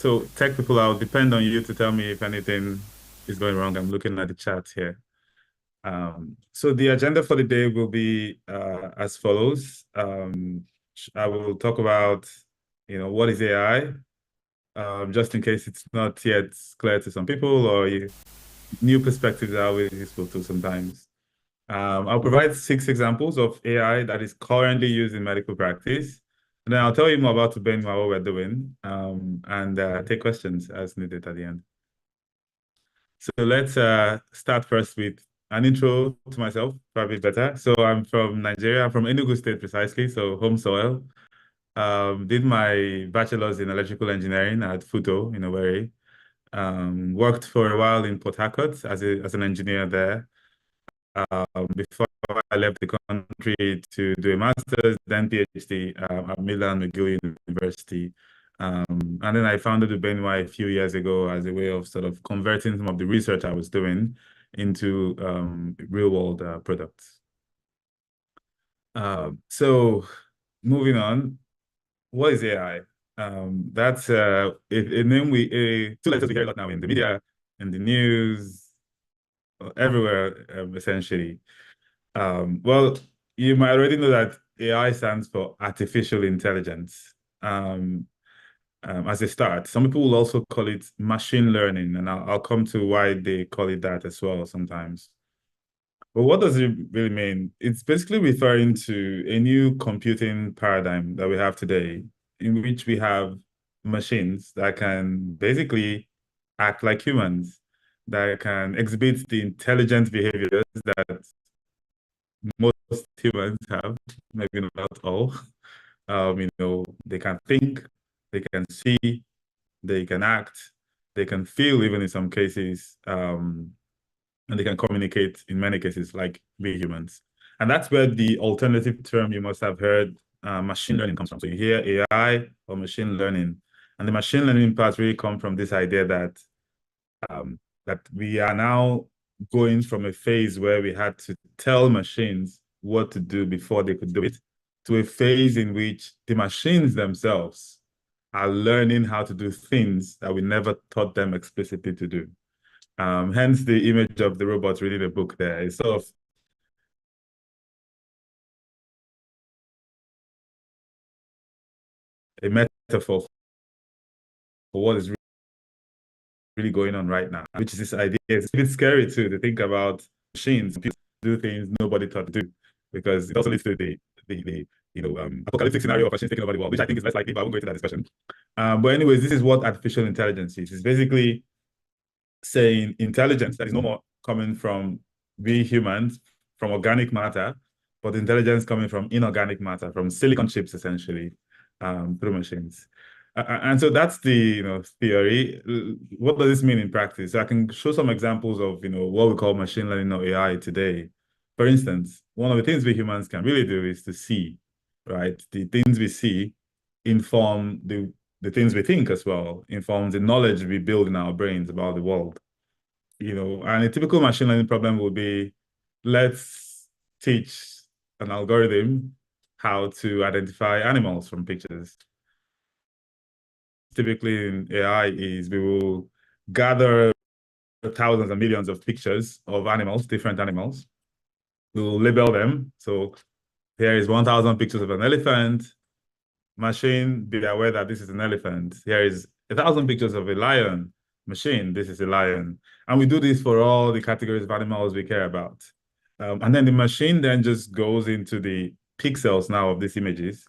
So tech people, I'll depend on you to tell me if anything is going wrong. I'm looking at the chat here. So the agenda for the day will be as follows. I will talk about, what is AI, just in case it's not yet clear to some people, or new perspectives are always useful too sometimes. I'll provide 6 examples of AI that is currently used in medical practice. And then I'll tell you more about Benma, what we're doing, and take questions as needed at the end. So let's start first with an intro to myself, probably better. So I'm from Nigeria. I'm from Enugu State precisely, so home soil. Did my bachelor's in electrical engineering at FUTO in Owerri. Worked for a while in Port Harcourt as an engineer there. Before I left the country to do a master's, then PhD at Milan McGill University. And then I founded the BNY a few years ago as a way of sort of converting some of the research I was doing into real-world products. So moving on, what is AI? That's a name two letters we hear a lot now in the media, in the news, everywhere, essentially. Well, you might already know that AI stands for artificial intelligence. As a start, some people will also call it machine learning, and I'll come to why they call it that as well sometimes. But what does it really mean? It's basically referring to a new computing paradigm that we have today, in which we have machines that can basically act like humans, that can exhibit the intelligent behaviors that most humans have, maybe not all. They can think, they can see, they can act, they can feel even in some cases, and they can communicate in many cases like we humans. And that's where the alternative term you must have heard, machine learning, comes from. So you hear AI or machine learning. And the machine learning part really comes from this idea that we are now going from a phase where we had to tell machines what to do before they could do it, to a phase in which the machines themselves are learning how to do things that we never taught them explicitly to do. Hence the image of the robot reading a book there. It's sort of a metaphor for what is really going on right now, which is this idea. It's a bit scary too to think about machines do things nobody thought to do, because it also leads to the apocalyptic scenario of machines taking over the world, which I think is less likely, but I won't go into that discussion. But anyways, this is what artificial intelligence is. It's basically saying intelligence that is no more coming from we humans, from organic matter, but intelligence coming from inorganic matter, from silicon chips, essentially, through machines. And so that's the theory. What does this mean in practice? I can show some examples of what we call machine learning or AI today. For instance, one of the things we humans can really do is to see, right? The things we see inform the things we think as well, informs the knowledge we build in our brains about the world. And a typical machine learning problem would be, let's teach an algorithm how to identify animals from pictures. Typically in AI is we will gather thousands and millions of pictures of animals, different animals. We will label them. So here is 1,000 pictures of an elephant. Machine, be aware that this is an elephant. Here is 1,000 pictures of a lion. Machine, this is a lion. And we do this for all the categories of animals we care about. And then the machine then just goes into the pixels now of these images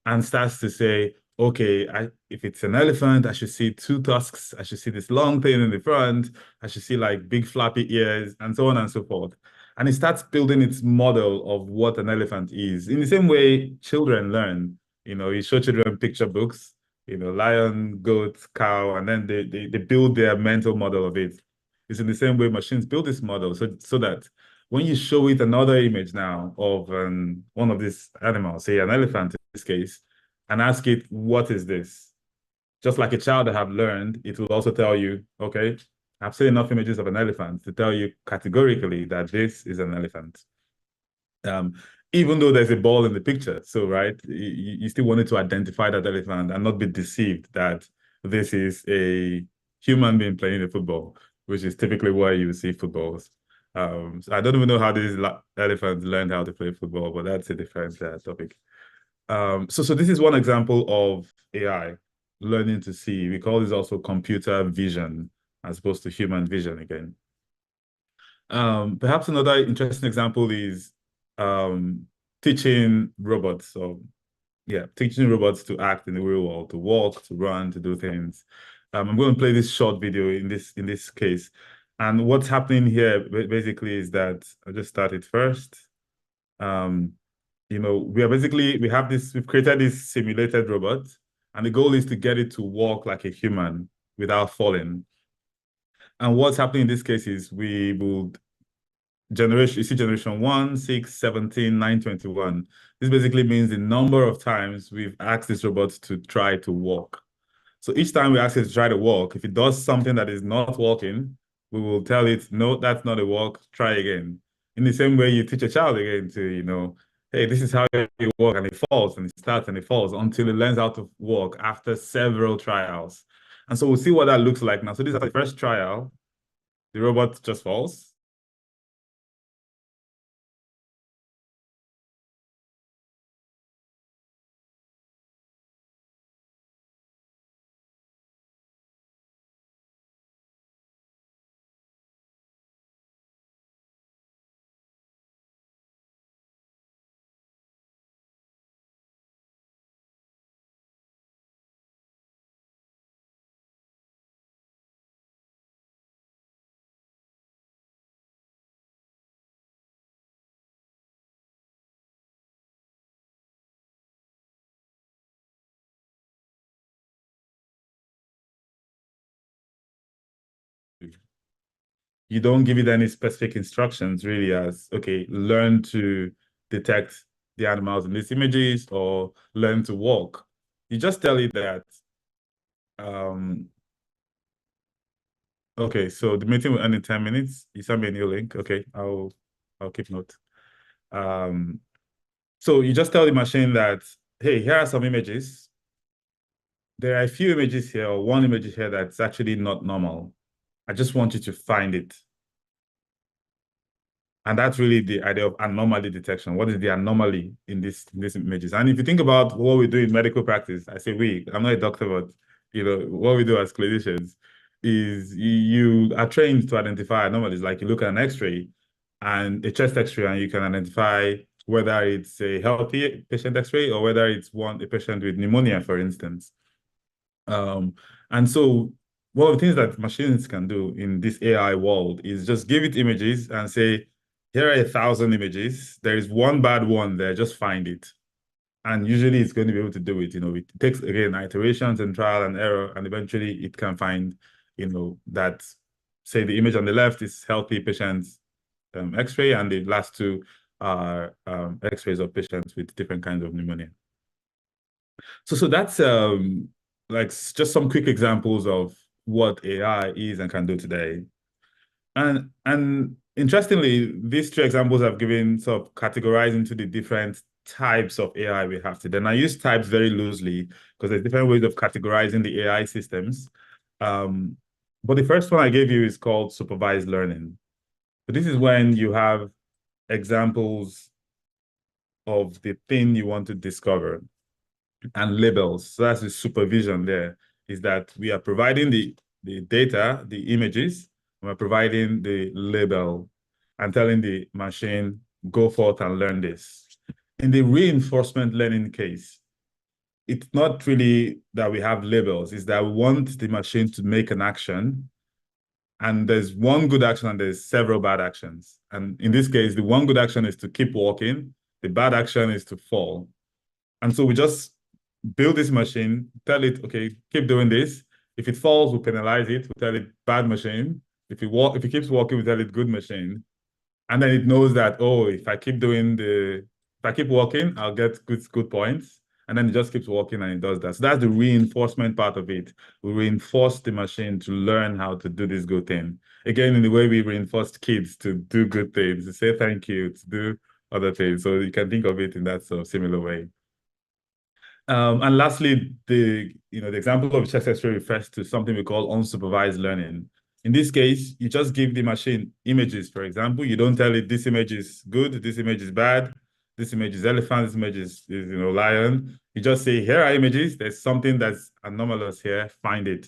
and starts to say, okay, if it's an elephant, I should see 2 tusks. I should see this long thing in the front. I should see like big flappy ears, and so on and so forth. And it starts building its model of what an elephant is. In the same way children learn. You show children picture books, lion, goat, cow, and then they build their mental model of it. It's in the same way machines build this model so that when you show it another image now of one of these animals, say an elephant in this case, and ask it, what is this? Just like a child that have learned, it will also tell you, okay, I've seen enough images of an elephant to tell you categorically that this is an elephant. Even though there's a ball in the picture. So, right, you still wanted to identify that elephant and not be deceived that this is a human being playing the football, which is typically where you see footballs. So I don't even know how these elephants learned how to play football, but that's a different topic. So this is one example of AI learning to see. We call this also computer vision as opposed to human vision again. Perhaps another interesting example is teaching robots. So yeah, teaching robots to act in the real world, to walk, to run, to do things. I'm going to play this short video in this case. And what's happening here basically is that I'll just start it first. Um, we've created this simulated robot, and the goal is to get it to walk like a human without falling. And what's happening in this case is we will you see generation 1, 6, 17, 921. This basically means the number of times we've asked this robot to try to walk. So each time we ask it to try to walk, if it does something that is not walking, we will tell it, no, that's not a walk, try again. In the same way you teach a child again to, hey, this is how you walk, and it falls and it starts and it falls until it learns how to walk after several trials. And so we'll see what that looks like now. So this is the first trial. The robot just falls. You don't give it any specific instructions really as, okay, learn to detect the animals in these images or learn to walk. You just tell it that, um, okay, so the meeting will end in 10 minutes. You send me a new link. Okay, I'll keep note. Um, so you just tell the machine that, hey, here are some images. There are a few images here, or one image here that's actually not normal. I just want you to find it. And that's really the idea of anomaly detection. What is the anomaly in these images? And if you think about what we do in medical practice, I say I'm not a doctor, but what we do as clinicians is you are trained to identify anomalies. Like you look at an X-ray and a chest X-ray, and you can identify whether it's a healthy patient X-ray or whether it's a patient with pneumonia, for instance. And so one of the things that machines can do in this AI world is just give it images and say, here are 1,000 images. There is one bad one there, just find it. And usually it's going to be able to do it. It takes, again, iterations and trial and error, and eventually it can find, that, say, the image on the left is healthy patients X-ray, and the last two are X-rays of patients with different kinds of pneumonia. So that's like just some quick examples of what AI is and can do today. And interestingly, these two examples I've given sort of categorized into the different types of AI we have today. And I use types very loosely because there's different ways of categorizing the AI systems. But the first one I gave you is called supervised learning. So this is when you have examples of the thing you want to discover and labels. So that's the supervision there, is that we are providing the data, the images, and we're providing the label and telling the machine, go forth and learn this. In the reinforcement learning case, it's not really that we have labels, it's that we want the machine to make an action, and there's one good action and there's several bad actions. And in this case, the one good action is to keep walking, the bad action is to fall. And so we just build this machine, tell it, okay, keep doing this. If it falls, we penalize it. We tell it bad machine. If it keeps walking, we tell it good machine. And then it knows that, oh, if I keep walking, I'll get good points. And then it just keeps walking and it does that. So that's the reinforcement part of it. We reinforce the machine to learn how to do this good thing. Again, in the way we reinforced kids to do good things, to say thank you, to do other things. So you can think of it in that sort of similar way. And lastly, the example of chest X-ray refers to something we call unsupervised learning. In this case, you just give the machine images, for example. You don't tell it this image is good, this image is bad, this image is elephant, this image is lion. You just say, here are images, there's something that's anomalous here, find it.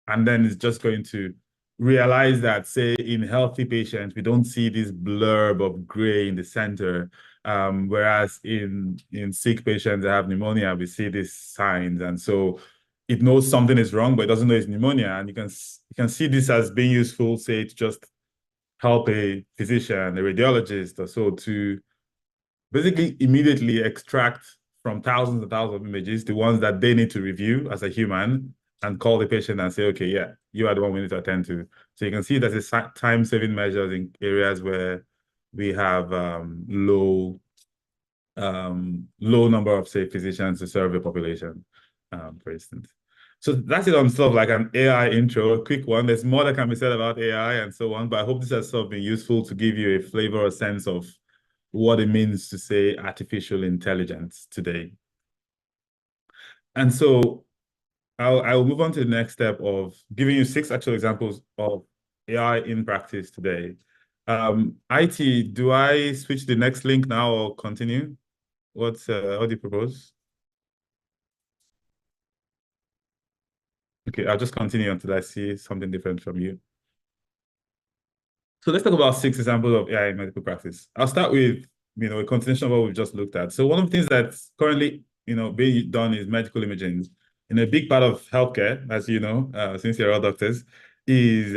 And then it's just going to realize that, say, in healthy patients, we don't see this blurb of gray in the center. Whereas in sick patients that have pneumonia, we see these signs, and so it knows something is wrong, but it doesn't know it's pneumonia. And you can see this as being useful, say, to just help a physician, a radiologist, or so to basically immediately extract from thousands and thousands of images the ones that they need to review as a human and call the patient and say, okay, yeah, you are the one we need to attend to. So you can see there's a time-saving measures in areas where we have low number of, say, physicians to serve the population, for instance. So that's it on sort of like an AI intro, a quick one. There's more that can be said about AI and so on, but I hope this has sort of been useful to give you a flavor or sense of what it means to say artificial intelligence today. And so I'll move on to the next step of giving you 6 actual examples of AI in practice today. IT, do I switch to the next link now or continue? What do you propose? Okay, I'll just continue until I see something different from you. So let's talk about 6 examples of AI in medical practice. I'll start with, a continuation of what we've just looked at. So one of the things that's currently, being done is medical imaging. A big part of healthcare, as you know, since you're all doctors, is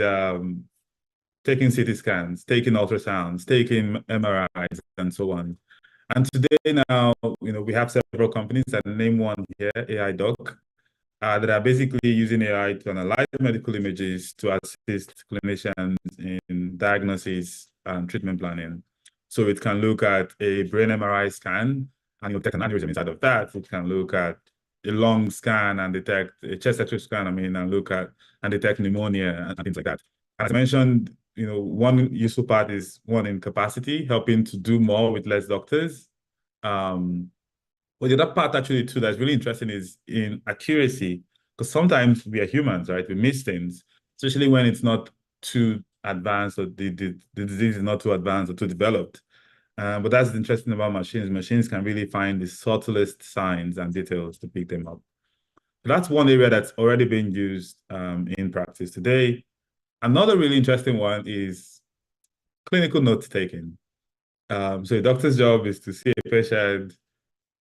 taking CT scans, taking ultrasounds, taking MRIs, and so on. And today now, we have several companies, that name one here, AI Doc, that are basically using AI to analyze medical images to assist clinicians in diagnosis and treatment planning. So it can look at a brain MRI scan and detect an aneurysm inside of that. It can look at a lung scan and detect a chest X-ray scan, and look at and detect pneumonia and things like that. As I mentioned, one useful part is one in capacity, helping to do more with less doctors. But the other part actually too that's really interesting is in accuracy, because sometimes we are humans, right? We miss things, especially when it's not too advanced or the disease is not too advanced or too developed. But that's interesting about machines. Machines can really find the subtlest signs and details to pick them up. That's one area that's already being used in practice today. Another really interesting one is clinical note taking. So a doctor's job is to see a patient,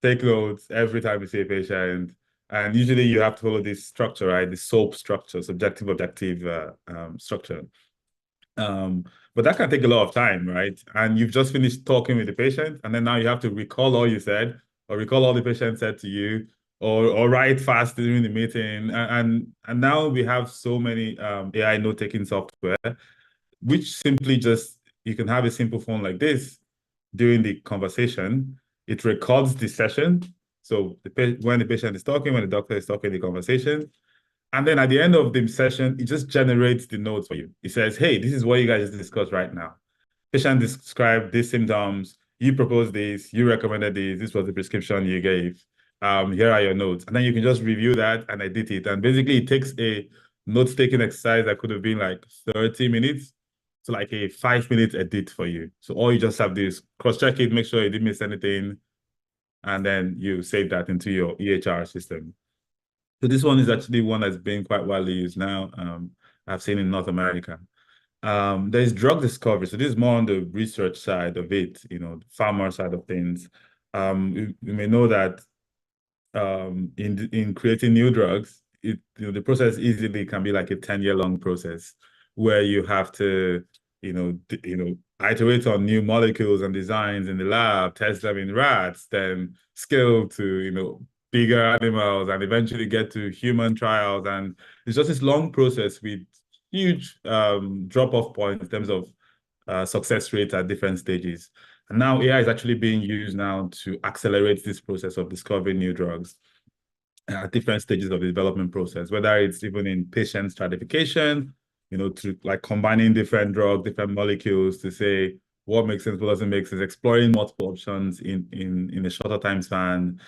take notes every time you see a patient. And usually you have to follow this structure, right? The SOAP structure, subjective, objective structure. But that can take a lot of time, right? And you've just finished talking with the patient, and then now you have to recall all you said, or recall all the patient said to you, or write fast during the meeting. And now we have so many AI note-taking software, which simply just, you can have a simple phone like this during the conversation. It records the session. So when the patient is talking, when the doctor is talking, the conversation. And then at the end of the session, it just generates the notes for you. It says, hey, this is what you guys discussed right now. Patient described these symptoms. You proposed this. You recommended this. This was the prescription you gave. Here are your notes. And then you can just review that and edit it. And basically, it takes a note-taking exercise that could have been like 30 minutes to like a 5-minute edit for you. So all you just have to do is cross-check it, make sure you didn't miss anything, and then you save that into your EHR system. So this one is actually one that's being quite widely used now. I've seen in North America. There's drug discovery. So this is more on the research side of it, the pharma side of things. You may know that in creating new drugs, the process easily can be like a 10-year-long process where you have to, iterate on new molecules and designs in the lab, test them in rats, then scale to, bigger animals, and eventually get to human trials. And it's just this long process with huge drop-off points in terms of success rates at different stages. And now AI is actually being used now to accelerate this process of discovering new drugs at different stages of the development process, whether it's even in patient stratification, to like combining different drugs, different molecules to say what makes sense, what doesn't make sense, exploring multiple options in a shorter time span,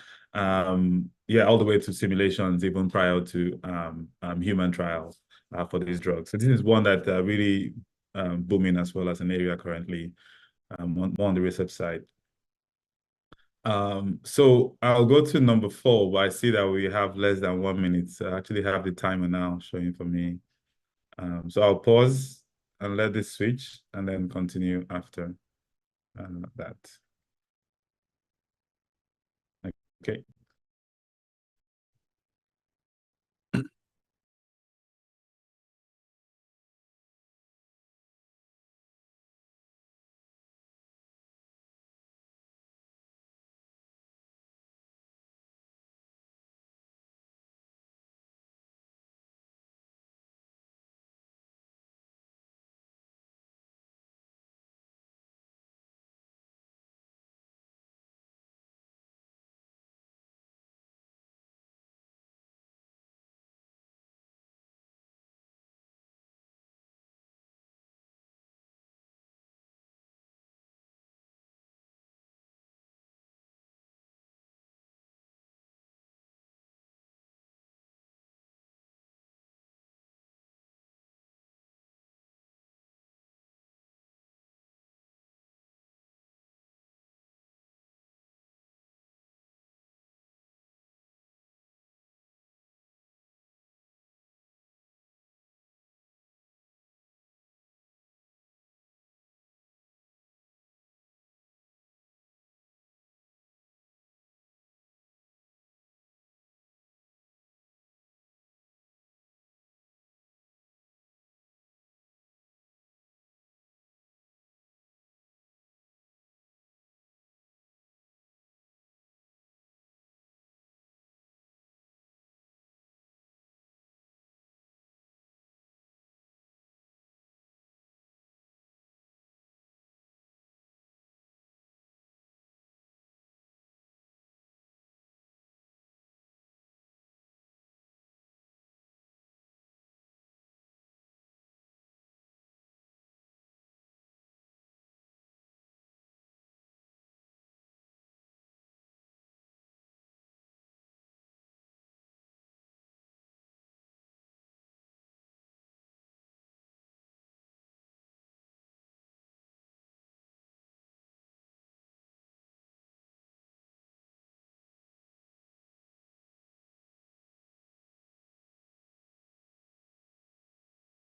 yeah, all the way to simulations, even prior to human trials for these drugs. So this is one that really booming as well as an area currently more on the research side. So I'll go to number 4, but I see that we have less than 1 minute. So I actually have the timer now showing for me. So I'll pause and let this switch and then continue after that. Okay.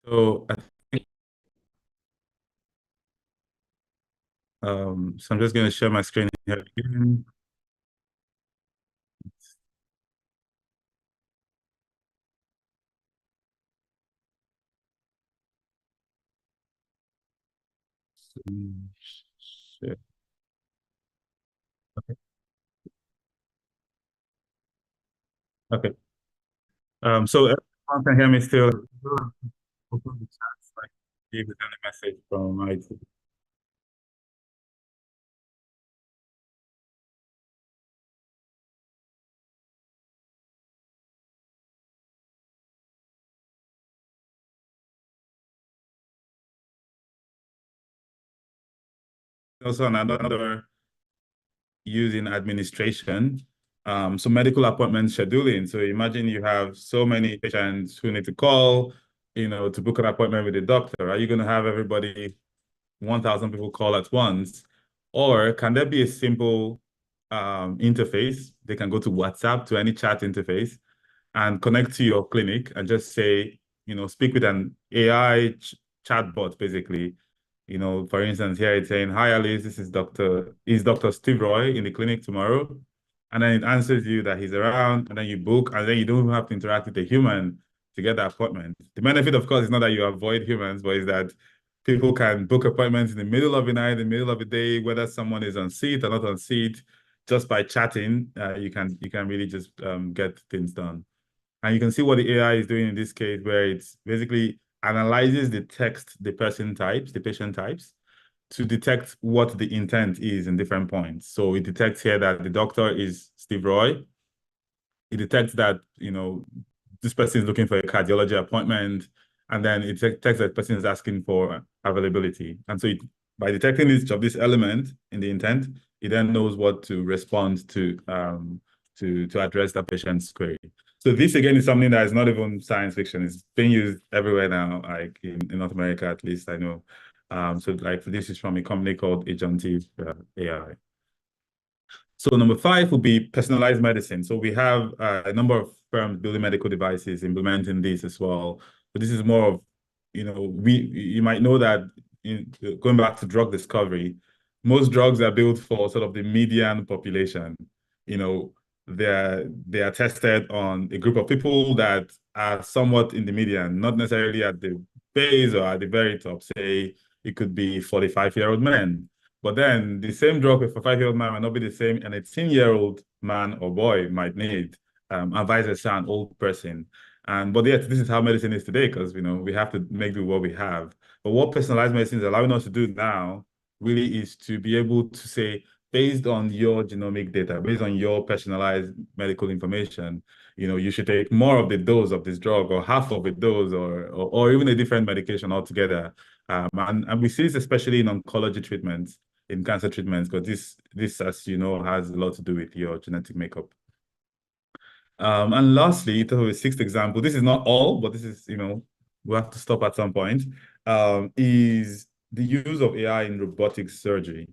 So I think so I'm just going to share my screen here again. Share. Okay. Okay. So everyone can hear me still. Open the chat, like give it a message from IT. Also, another use in administration. So medical appointment scheduling. So imagine you have so many patients who need to call, to book an appointment with a doctor. Are you going to have everybody 1,000 people call at once? Or can there be a simple interface? They can go to WhatsApp, to any chat interface, and connect to your clinic and just say, speak with an AI chatbot, basically. For instance, here it's saying, "Hi, Alice, this is Dr. Steve Roy in the clinic tomorrow?" And then it answers you that he's around, and then you book, and then you don't have to interact with a human to get the appointment. The benefit, of course, is not that you avoid humans, but is that people can book appointments in the middle of the night, in the middle of the day, whether someone is on seat or not on seat, just by chatting. You can really just get things done. And you can see what the AI is doing in this case, where it's basically analyzes the text the patient types, to detect what the intent is in different points. So it detects here that the doctor is Steve Roy. It detects that, this person is looking for a cardiology appointment, and then it detects that person is asking for availability. And so by detecting each of this element in the intent, it then knows what to respond to to address that patient's query. So this again is something that is not even science fiction. It's being used everywhere now, like in North America, at least I know. So like this is from a company called Agentive AI. So number 5 would be personalized medicine. So we have a number of firms building medical devices implementing this as well. But this is more of, you might know that going back to drug discovery, most drugs are built for sort of the median population. You know, they are tested on a group of people that are somewhat in the median, not necessarily at the base or at the very top. Say it could be 45-year-old men. But then the same drug for a 5-year-old man might not be the same an 18-year-old man or boy might need, and vice versa, an old person. But yet, this is how medicine is today, because we have to make do what we have. But what personalized medicine is allowing us to do now really is to be able to say, based on your genomic data, based on your personalized medical information, you should take more of the dose of this drug, or half of the dose, or even a different medication altogether. And we see this especially in oncology treatments, in cancer treatments, because this, as you know, has a lot to do with your genetic makeup. And lastly, the 6th example, this is not all, but this is, we have to stop at some point, is the use of AI in robotic surgery.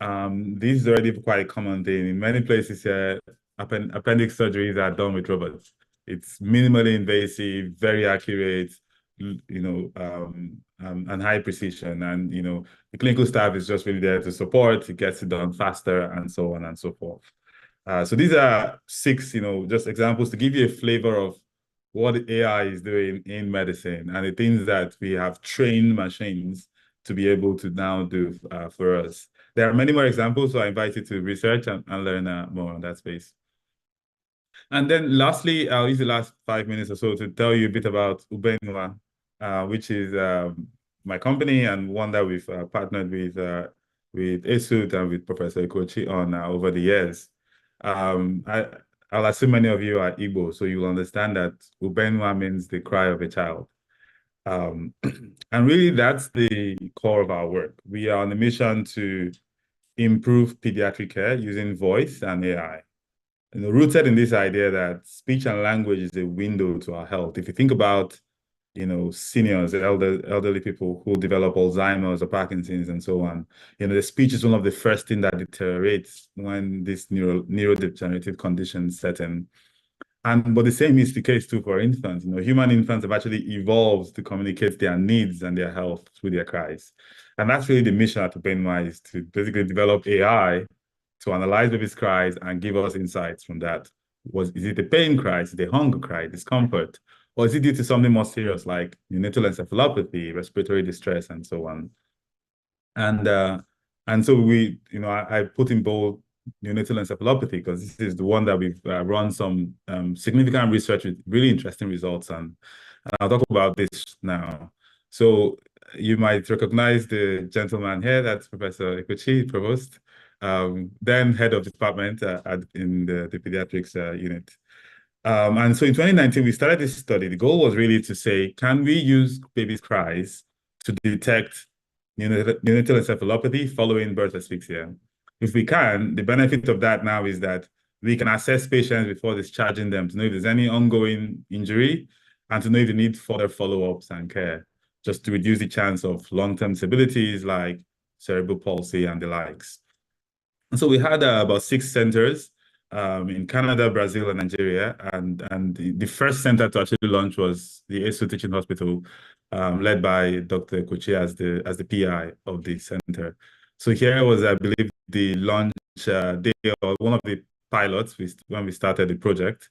This is already quite a common thing. In many places here, appendix surgeries are done with robots. It's minimally invasive, very accurate, and high precision. And, the clinical staff is just really there to support, it gets it done faster, and so on and so forth. So these are 6, just examples to give you a flavor of what AI is doing in medicine and the things that we have trained machines to be able to now do for us. There are many more examples, so I invite you to research and learn more on that space. And then lastly, I'll use the last 5 minutes or so to tell you a bit about Ubenwa, which is my company and one that we've partnered with ESUT and with Professor Ikochi on over the years. I'll assume many of you are Igbo, so you'll understand that Ubenwa means the cry of a child. And really, that's the core of our work. We are on a mission to improve pediatric care using voice and AI. Rooted in this idea that speech and language is a window to our health. If you think about, seniors, elderly people who develop Alzheimer's or Parkinson's and so on, the speech is one of the first things that deteriorates when this neurodegenerative conditions set in. But the same is the case too for infants. Human infants have actually evolved to communicate their needs and their health through their cries. And that's really the mission at Ubenwa, is to basically develop AI to analyze baby's cries and give us insights from that. Is it a pain cry? Is it a hunger cry, discomfort? Or is it due to something more serious like neonatal encephalopathy, respiratory distress, and so on? And so I put in bold neonatal encephalopathy because this is the one that we've run some significant research with really interesting results, and I'll talk about this now. So you might recognize the gentleman here. That's Professor Ikochi, Provost, then head of department in the pediatrics unit. And so in 2019, we started this study. The goal was really to say, can we use babies' cries to detect neonatal encephalopathy following birth asphyxia? If we can, the benefit of that now is that we can assess patients before discharging them to know if there's any ongoing injury and to know if they need further follow-ups and care, just to reduce the chance of long-term disabilities like cerebral palsy and the likes. And so we had about 6 centers in Canada, Brazil, and Nigeria. And the first center to actually launch was the ESU Teaching Hospital, led by Dr. Kochi as the PI of the center. So here was, I believe, the launch day, or one of the pilots when we started the project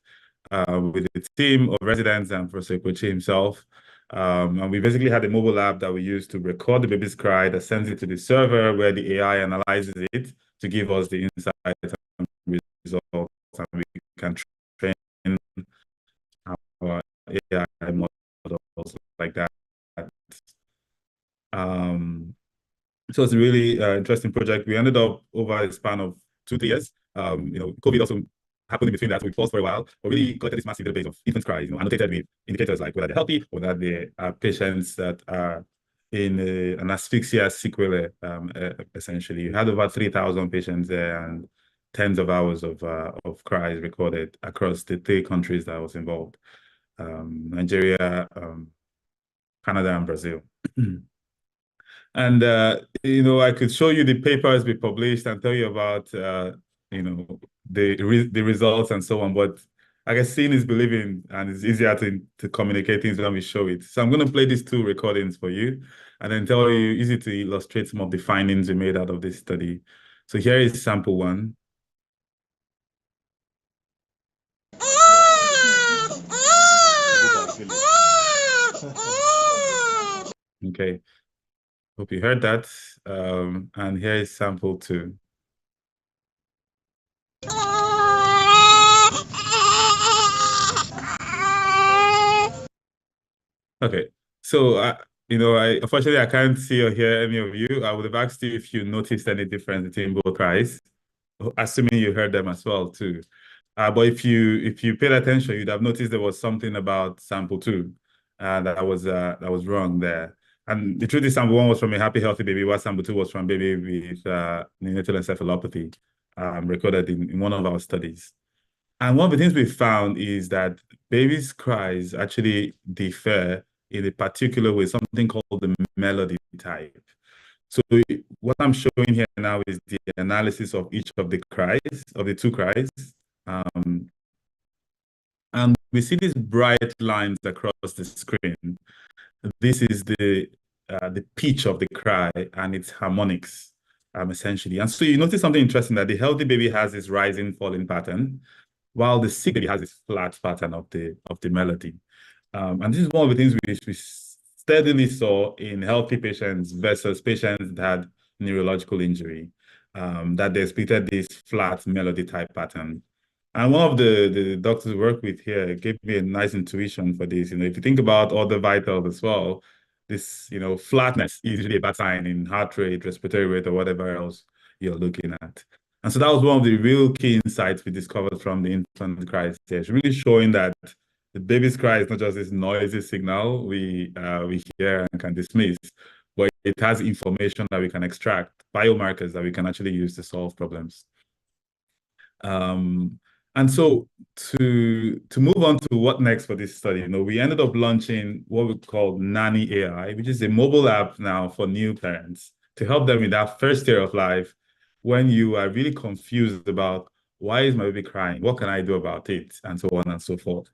with a team of residents and Professor Kochi himself. And we basically had a mobile app that we used to record the baby's cry, that sends it to the server where the AI analyzes it to give us the insights and results, and we can train our AI models like that. So it's a really interesting project. We ended up over a span of 2-3 years. COVID also happened in between that, so we paused for a while, but really collected this massive database of infant cries, annotated with indicators like whether they're healthy or whether they are patients that are in an asphyxia sequelae, essentially. We had over 3,000 patients there, and tens of hours of cries recorded across the three countries that was involved, Nigeria, Canada, and Brazil. And I could show you the papers we published and tell you about the results and so on. But I guess seeing is believing, and it's easier to communicate things when we show it. So I'm going to play these two recordings for you, and then tell you easy to illustrate some of the findings we made out of this study. So here is sample one. Okay, hope you heard that. And here is sample two. Okay, so I unfortunately I can't see or hear any of you. I would have asked you if you noticed any difference between both cries, assuming you heard them as well too. But if you paid attention, you'd have noticed there was something about sample two that was wrong there. And the truth is, sample one was from a happy, healthy baby, while sample two was from a baby with neonatal encephalopathy, recorded in one of our studies. And one of the things we found is that babies' cries actually differ in a particular way, something called the melody type. So what I'm showing here now is the analysis of each of the cries, of the two cries. And we see these bright lines across the screen. This is the pitch of the cry and its harmonics, essentially. And so you notice something interesting, that the healthy baby has this rising, falling pattern, while the sick baby has this flat pattern of the melody. And this is one of the things we steadily saw in healthy patients versus patients that had neurological injury, that they expected this flat melody type pattern. And one of the doctors we work with here gave me a nice intuition for this. If you think about all the vitals as well, this, flatness is usually a bad sign in heart rate, respiratory rate, or whatever else you're looking at. And so that was one of the real key insights we discovered from the infant cry stage, really showing that the baby's cry is not just this noisy signal we hear and can dismiss, but it has information that we can extract, biomarkers that we can actually use to solve problems. And so to move on to what next for this study, we ended up launching what we call Nanny AI, which is a mobile app now for new parents to help them in that first year of life when you are really confused about, why is my baby crying? What can I do about it? And so on and so forth.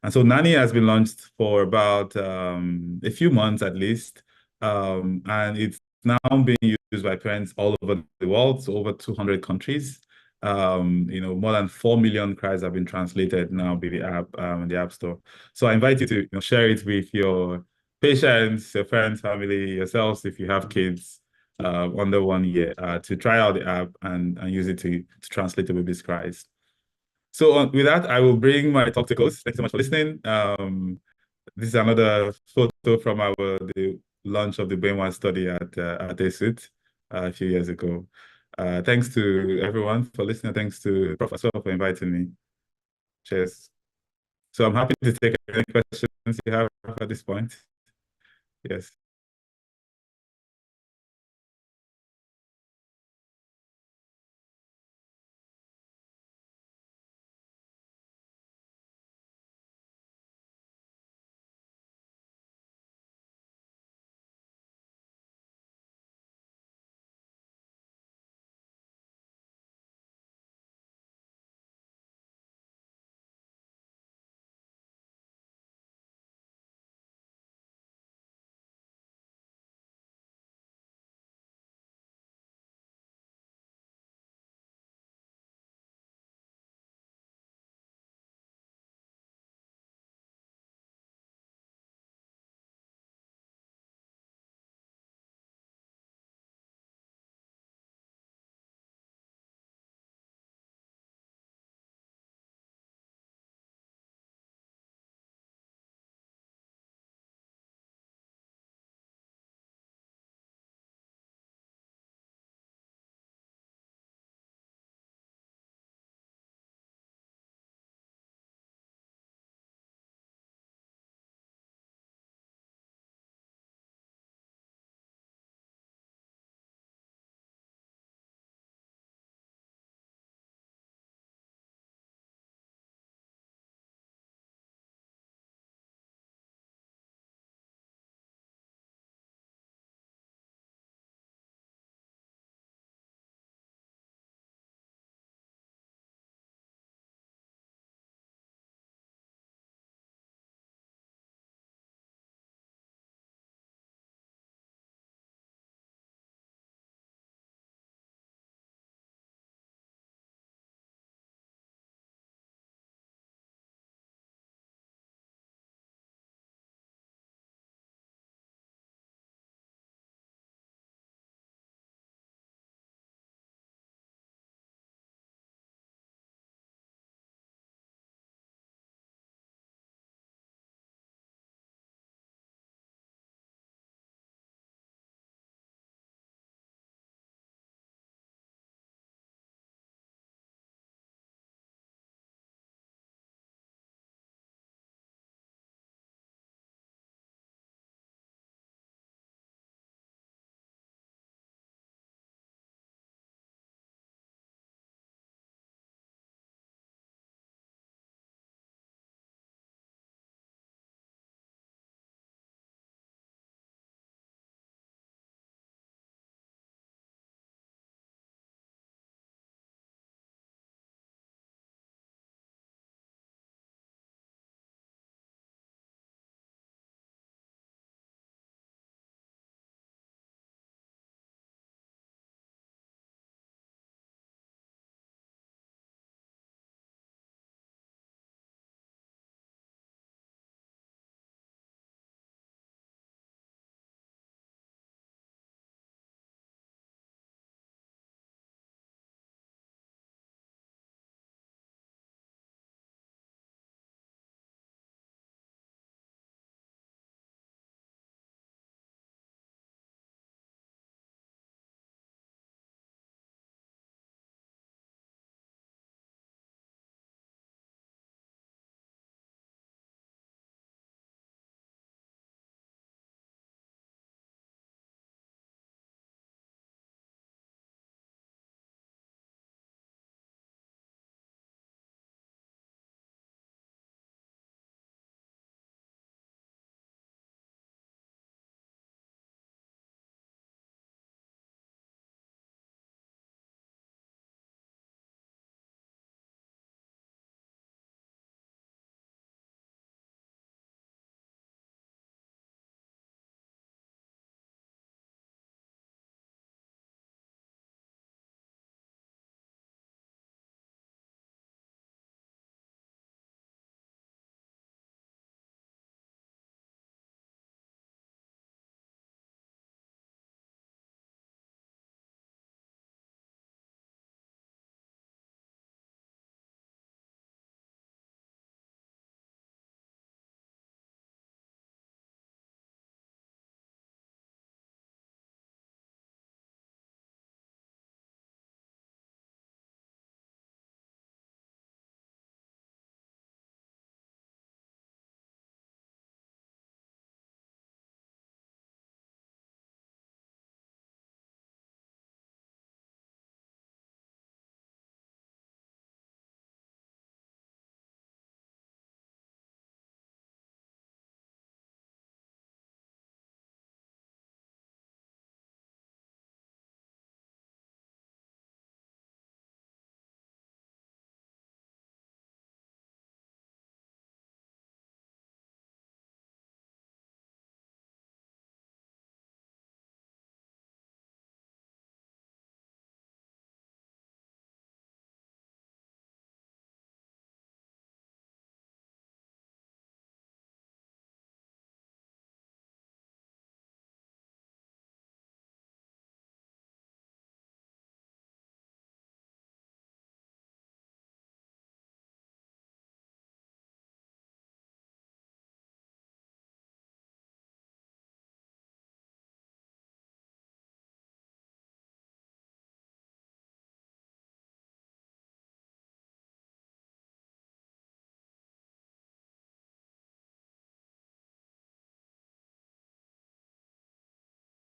And so Nanny has been launched for about a few months at least. And it's now being used by parents all over the world, so over 200 countries. More than 4 million cries have been translated now by the app in the App Store. So I invite you to share it with your patients, your friends, family, yourselves, if you have kids under 1 year, to try out the app and use it to translate the baby's cries. So with that, I will bring my talk to close. Thanks so much for listening. This is another photo from the launch of the Brain One study at ASUT a few years ago. Thanks to everyone for listening. Thanks to Prof as well for inviting me. Cheers. So I'm happy to take any questions you have at this point. Yes.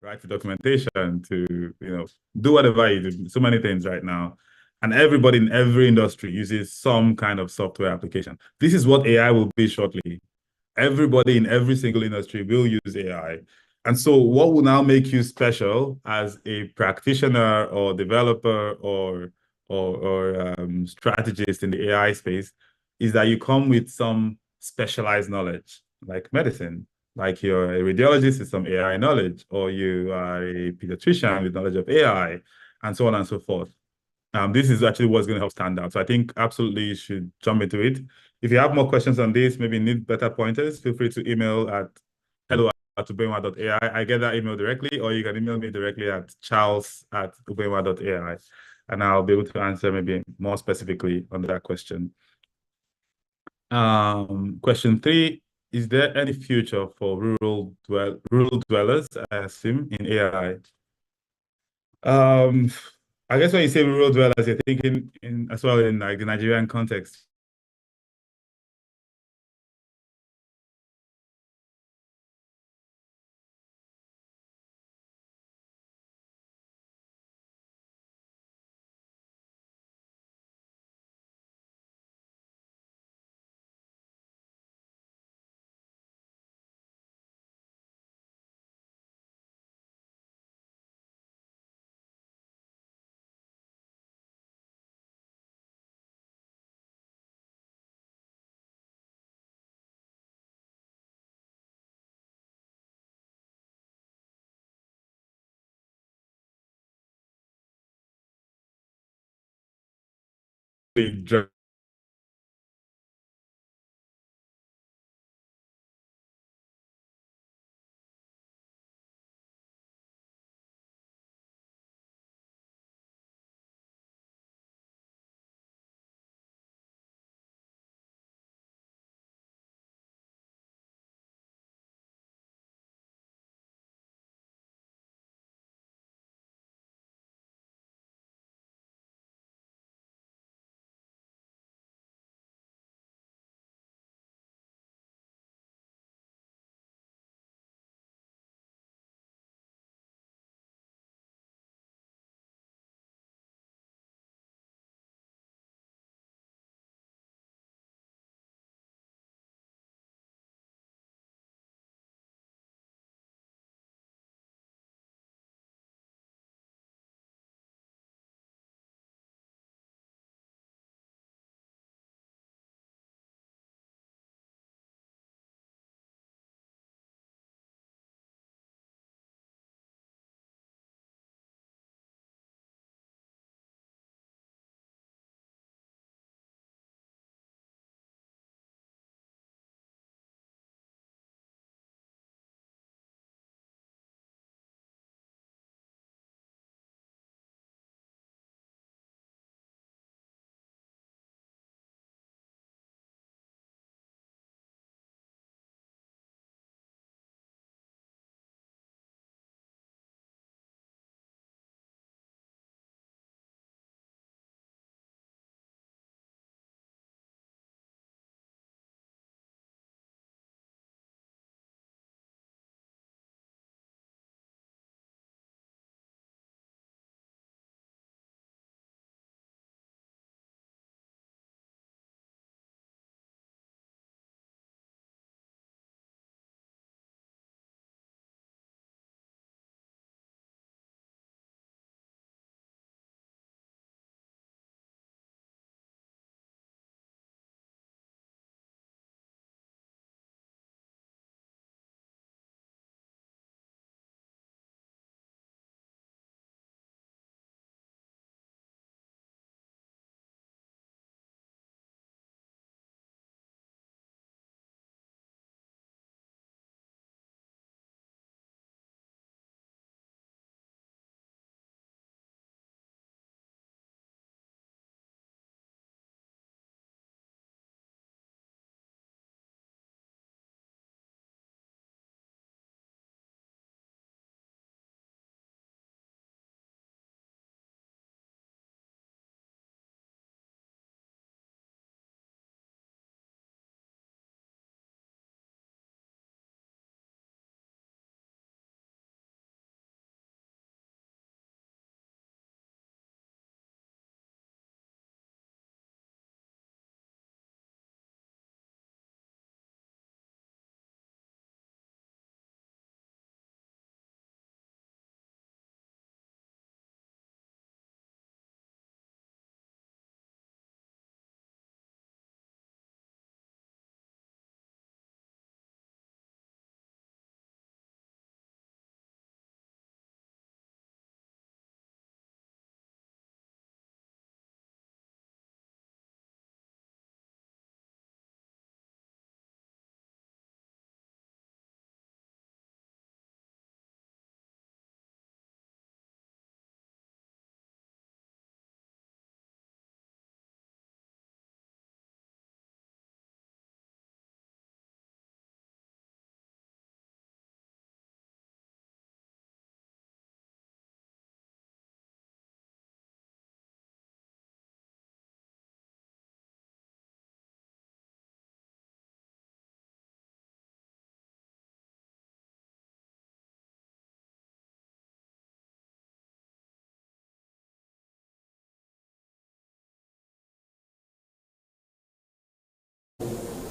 write the documentation, to do whatever you do. So many things right now. And everybody in every industry uses some kind of software application. This is what AI will be shortly. Everybody in every single industry will use AI. And so what will now make you special as a practitioner or developer or strategist in the AI space is that you come with some specialized knowledge, like medicine, like you're a radiologist with some AI knowledge, or you are a pediatrician with knowledge of AI, and so on and so forth. This is actually what's going to help stand out. So I think absolutely you should jump into it. If you have more questions on this, maybe need better pointers, feel free to email at hello@ubema.ai. I get that email directly, or you can email me directly at charles@ubema.ai, and I'll be able to answer maybe more specifically on that question. Question 3, is there any future for rural dwellers, I assume, in AI? I guess when you say rural dwellers, you're thinking in as well in like the Nigerian context.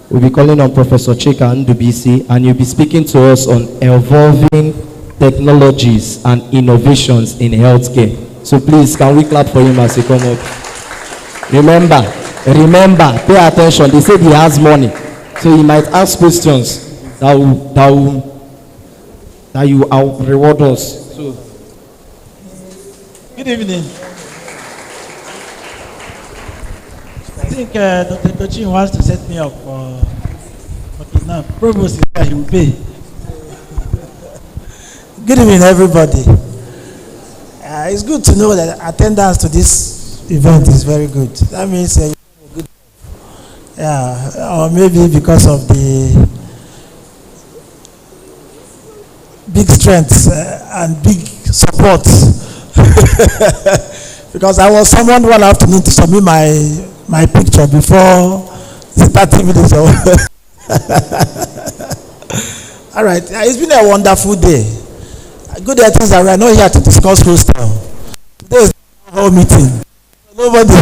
We'll be calling on Professor Chika Ndubisi, and you'll be speaking to us on evolving technologies and innovations in healthcare. So please, can we clap for him as he come up? Remember, pay attention. They said he has money, so he might ask questions that you will reward us. So, good evening. I think Dr. Kochin wants to set me up for okay, now Provost is here, he will pay. Good evening, everybody. It's good to know that attendance to this event is very good. That means good, yeah, or maybe because of the big strengths and big support. Because I was summoned one afternoon to submit my picture before the 30 minutes. All right, it's been a wonderful day. Good things are we're not here to discuss hostel. Today is a whole meeting. Nobody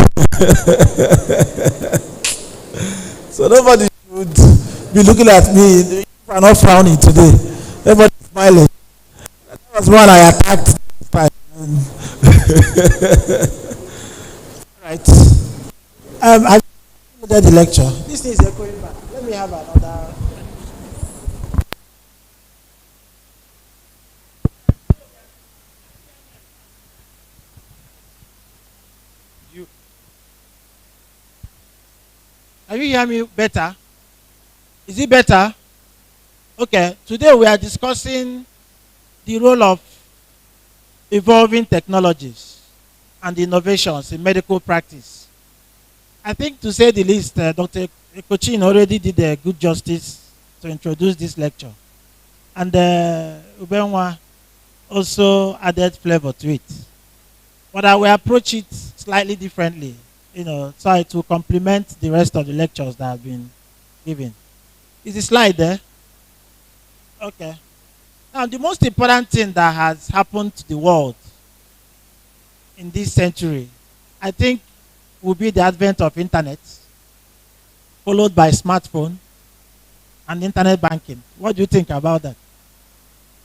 so nobody should be looking at me. I'm not frowning today. Everybody smiling. That was one I attacked. Right. I did the lecture. This thing is echoing back. Let me have another. Can you hear me better? Is it better? Okay. Today we are discussing the role of evolving technologies and innovations in medical practice. I think, to say the least, Dr. Kochin already did a good justice to introduce this lecture. And Ubenwa also added flavor to it. But I will approach it slightly differently, so it will complement the rest of the lectures that have been given. Is the slide there? Okay. Now, the most important thing that has happened to the world in this century, I think, will be the advent of internet, followed by smartphone and internet banking. What do you think about that?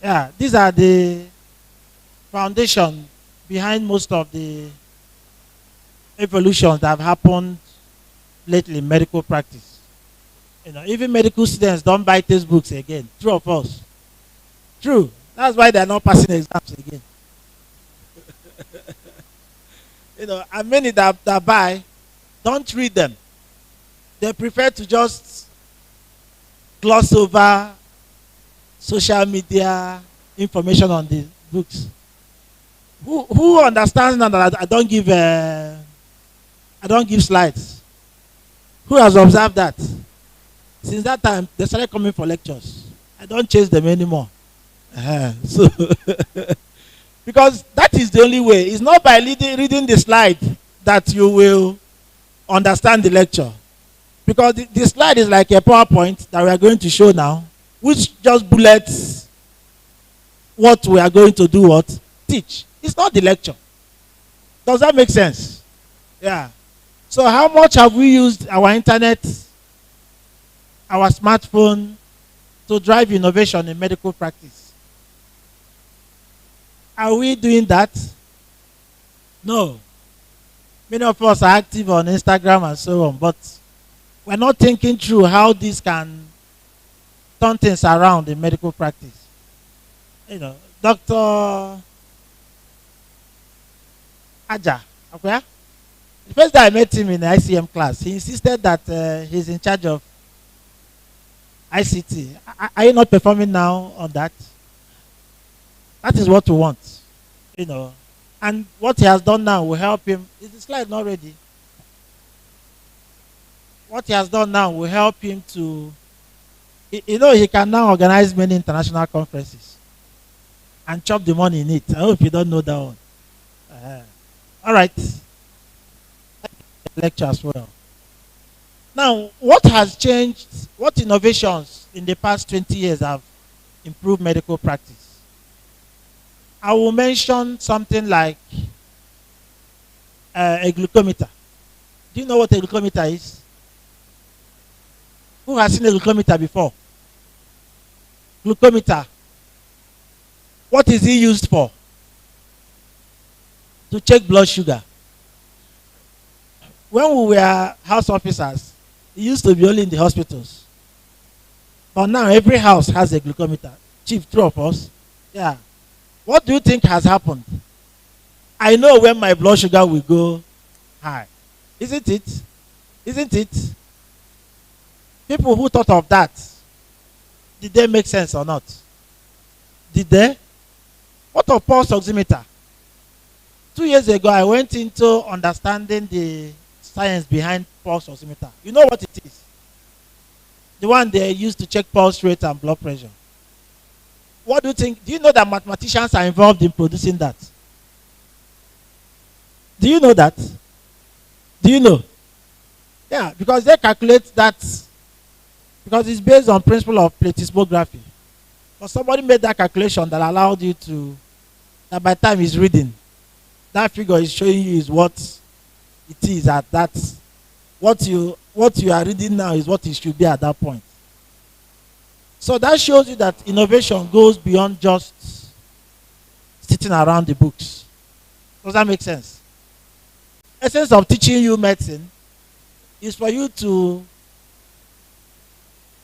Yeah, these are the foundation behind most of the evolutions that have happened lately in medical practice. Even medical students don't buy textbooks again. True or false? True. That's why they're not passing exams again. And many that buy don't read them. They prefer to just gloss over social media information on the books. Who understands now that I don't give slides? Who has observed that? Since that time, they started coming for lectures. I don't chase them anymore. So because that is the only way. It's not by reading the slide that you will understand the lecture. Because the slide is like a PowerPoint that we are going to show now, which just bullets what we are going to do, teach. It's not the lecture. Does that make sense? Yeah. So how much have we used our internet, our smartphone, to drive innovation in medical practice? Are we doing that? No. Many of us are active on Instagram and so on, but we're not thinking through how this can turn things around in medical practice. Dr. Aja, okay? The first time I met him in the ICM class, he insisted that he's in charge of ICT. Are you not performing now on that? That is what we want, And what he has done now will help him. Is the slide not ready? What he has done now will help him to, he can now organize many international conferences and chop the money in it. I hope you don't know that one. All right. Lecture as well. Now, what has changed? What innovations in the past 20 years have improved medical practice? I will mention something like a glucometer. Do you know what a glucometer is? Who has seen a glucometer before? Glucometer. What is it used for? To check blood sugar. When we were house officers, it used to be only in the hospitals. But now every house has a glucometer. Chief, true of us? Yeah. What do you think has happened? I know when my blood sugar will go high. Isn't it? Isn't it? People who thought of that, did they make sense or not? Did they? What of pulse oximeter? 2 years ago, I went into understanding the science behind pulse oximeter. You know what it is? The one they use to check pulse rate and blood pressure. What do you think? Do you know that mathematicians are involved in producing that? Do you know that? Do you know? Yeah, because they calculate that because it's based on principle of plethysmography. But somebody made that calculation that allowed you to, that by the time he's reading, that figure is showing you is what it is at that. What you are reading now is what it should be at that point. So that shows you that innovation goes beyond just sitting around the books. Does that make sense? Essence of teaching you medicine is for you to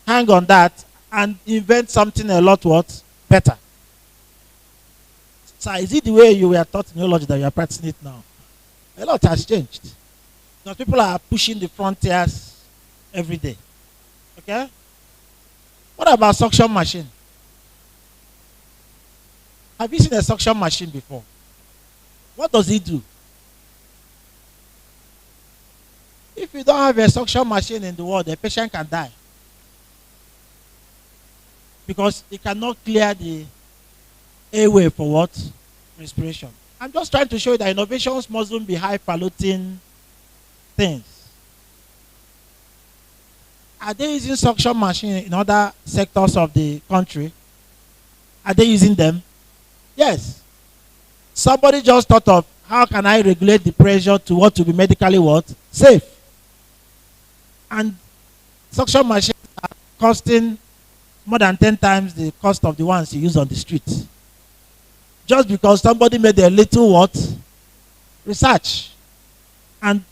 hang on that and invent something a lot what better. So is it the way you were taught in neurology that you are practicing it now? A lot has changed. Because people are pushing the frontiers every day. Okay? What about suction machine? Have you seen a suction machine before? What does it do? If you don't have a suction machine in the world, the patient can die. Because it cannot clear the airway for what? Respiration. I'm just trying to show you that innovations mustn't be high-falutin things. Are they using suction machine in other sectors of the country? Are they using them? Yes. Somebody just thought of how can I regulate the pressure to what to be medically what? Safe. And suction machines are costing more than 10 times the cost of the ones you use on the street. Just because somebody made a little what? Research. And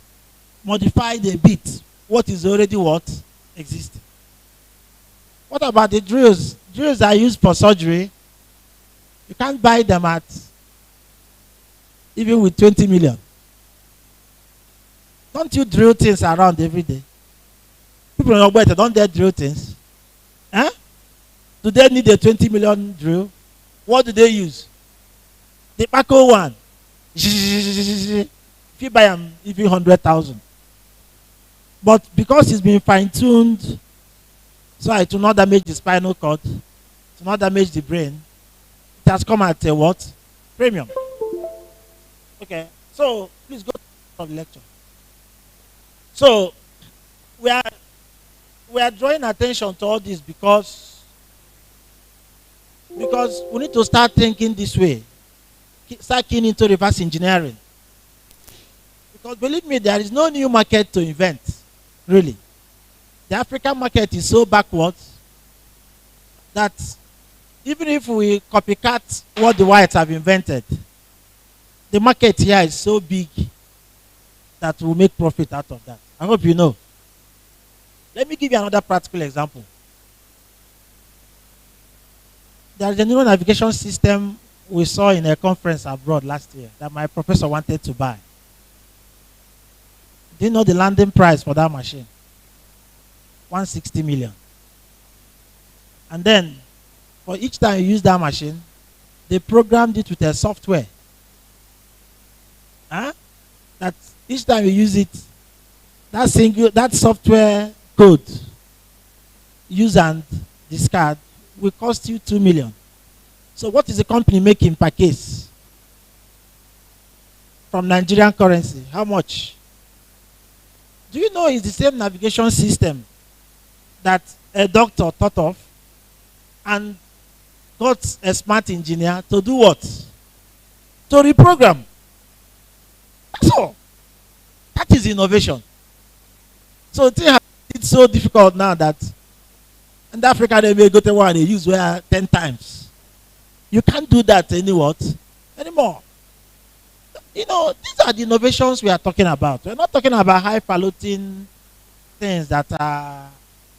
modified a bit what is already what? Existing. What about the drills? Drills are used for surgery. You can't buy them at even with 20 million. Don't you drill things around every day? People are better, don't they drill things? Huh? Do they need a 20 million drill? What do they use? The Paco one. If you buy them, even 100,000. But because it's been fine-tuned, so it will not damage the spinal cord, it will not damage the brain, it has come at a what? Premium. Okay, so please go to the lecture. So we are drawing attention to all this because we need to start thinking this way. Start keying into reverse engineering. Because believe me, there is no new market to invent, really. The African market is so backwards that even if we copycat what the whites have invented, the market here is so big that we'll make profit out of that. I hope you know. Let me give you another practical example. There is a neural navigation system we saw in a conference abroad last year that my professor wanted to buy. Do you know the landing price for that machine? 160 million. And then, for each time you use that machine, they programmed it with a software. That each time you use it, that software code, use and discard, will cost you 2 million. So what is the company making per case? From Nigerian currency, how much? Do you know it's the same navigation system that a doctor thought of and got a smart engineer to do what? To reprogram. That's all. That is innovation. So it's so difficult now that And Africa, they may go to one, they use where 10 times. You can't do that anymore. You know, these are the innovations we are talking about. We're not talking about highfalutin things that are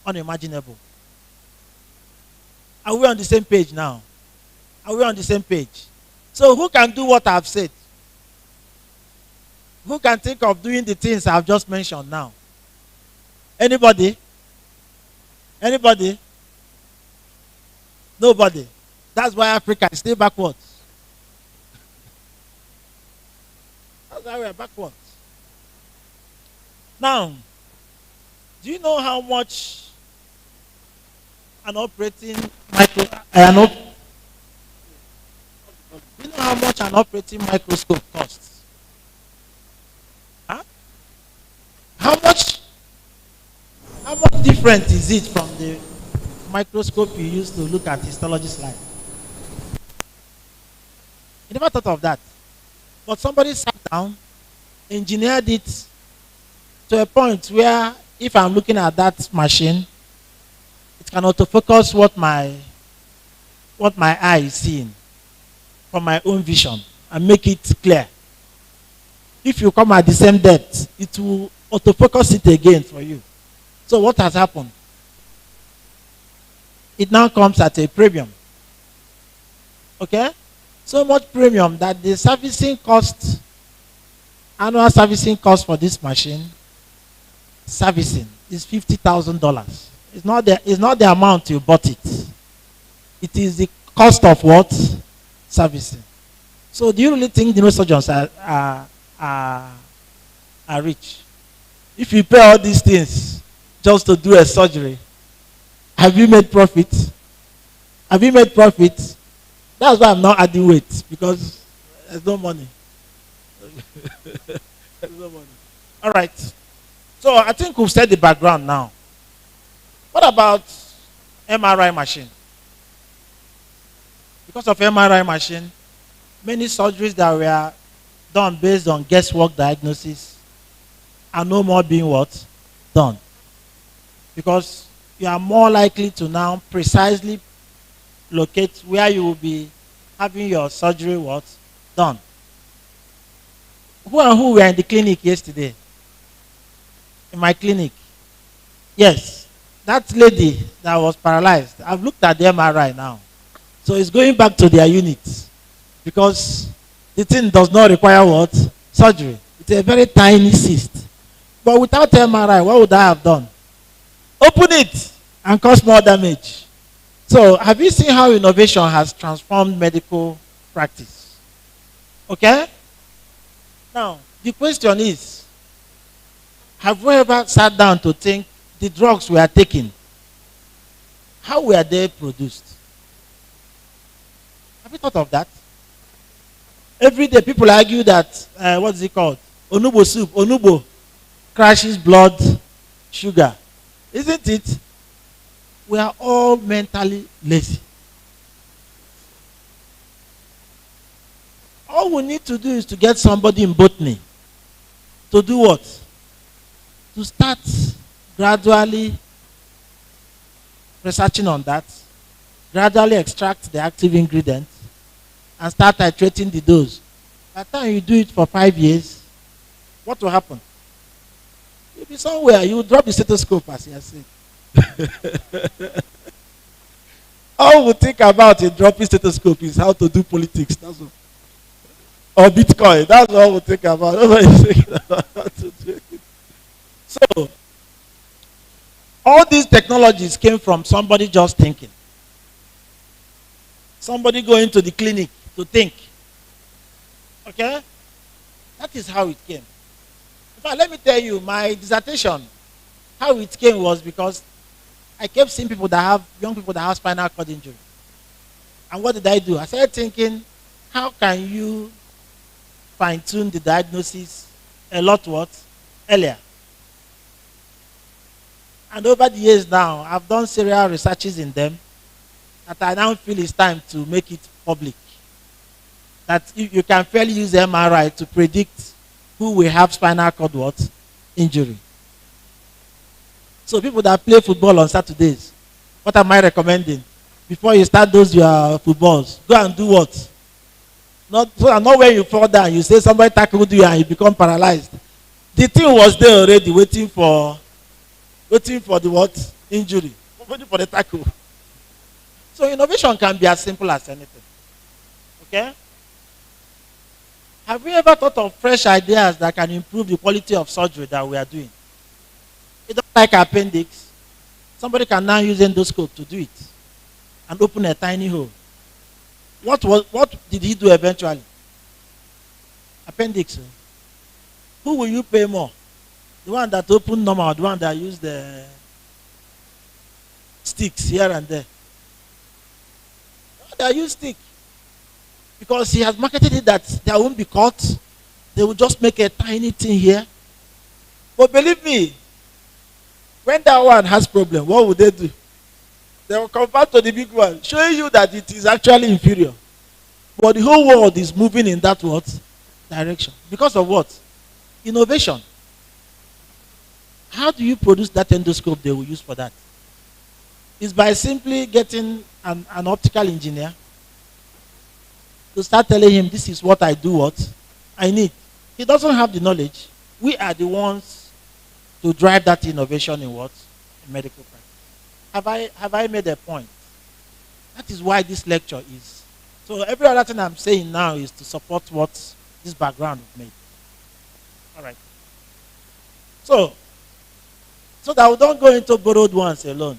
unimaginable. Are we on the same page now? Are we on the same page? So who can do what I've said? Who can think of doing the things I've just mentioned now? Anybody? Anybody? Nobody. That's why Africa is still backwards. That's why we're backwards. Now, do you know how much an operating microscope costs? Huh? How much different is it from the microscope you use to look at histology slide? You never thought of that. But somebody sat down, engineered it to a point where if I'm looking at that machine, it can autofocus what my eye is seeing from my own vision and make it clear. If you come at the same depth, it will autofocus it again for you. So what has happened? It now comes at a premium. Okay? So much premium that the servicing cost, annual servicing cost for this machine, servicing is $50,000. It's not the amount you bought it. It is the cost of what? Servicing. So do you really think the neurosurgeons are rich? If you pay all these things just to do a surgery, have you made profit? Have you made profit? That's why I'm not adding weight, because there's no money. There's no money. All right. So I think we've set the background now. What about MRI machine? Because of MRI machine, many surgeries that were done based on guesswork diagnosis are no more being what? Done. Because you are more likely to now precisely locate where you will be having your surgery what? Done. Who and who were in the clinic yesterday? In my clinic. Yes. That lady that was paralyzed, I've looked at the MRI now. So it's going back to their units. Because the thing does not require what? Surgery. It's a very tiny cyst. But without MRI, what would I have done? Open it and cause more damage. So have you seen how innovation has transformed medical practice? Okay? Now, the question is, have we ever sat down to think the drugs we are taking, how were they produced? Have you thought of that? Every day people argue that, what's it called? Onubo soup, Onubo crashes blood sugar. Isn't it? We are all mentally lazy. All we need to do is to get somebody in botany to do what? To start gradually researching on that, gradually extract the active ingredient, and start titrating the dose. By the time you do it for 5 years, what will happen? You'll be somewhere, you will drop the stethoscope, as you said. All we think about in dropping stethoscope is how to do politics. That's all. Or Bitcoin. That's all we think about. Nobody's thinking about how to do it. So, all these technologies came from somebody just thinking. Somebody going to the clinic to think. Okay? That is how it came. In fact, let me tell you, my dissertation, how it came was because I kept seeing people that have, young people that have spinal cord injury. And what did I do? I started thinking, how can you fine-tune the diagnosis a lot what? Earlier. And over the years now, I've done serial researches in them that I now feel it's time to make it public. That you can fairly use MRI to predict who will have spinal cord what? Injury. So people that play football on Saturdays, What am I recommending? Before you start those your footballs, go and do what? Not when you fall down, you say somebody tackled you and you become paralyzed. The thing was there already waiting for the what? Injury. Waiting for the tackle. So innovation can be as simple as anything. Okay? Have we ever thought of fresh ideas that can improve the quality of surgery that we are doing? You don't like appendix. Somebody can now use endoscope to do it and open a tiny hole. What did he do eventually? Appendix. Who will you pay more? The one that opened normal or the one that used the sticks here and there? They use stick. Because he has marketed it that there won't be cut. They will just make a tiny thing here. But believe me, when that one has problem, what would they do? They will come back to the big one, showing you that it is actually inferior. But the whole world is moving in that what? Direction. Because of what? Innovation. How do you produce that endoscope they will use for that? It's by simply getting an optical engineer to start telling him, this is what I do, what I need. He doesn't have the knowledge. We are the ones to drive that innovation in what? In medical practice. Have I made a point? That is why this lecture is. So every other thing I'm saying now is to support what this background made. All right. So that we don't go into borrowed ones alone.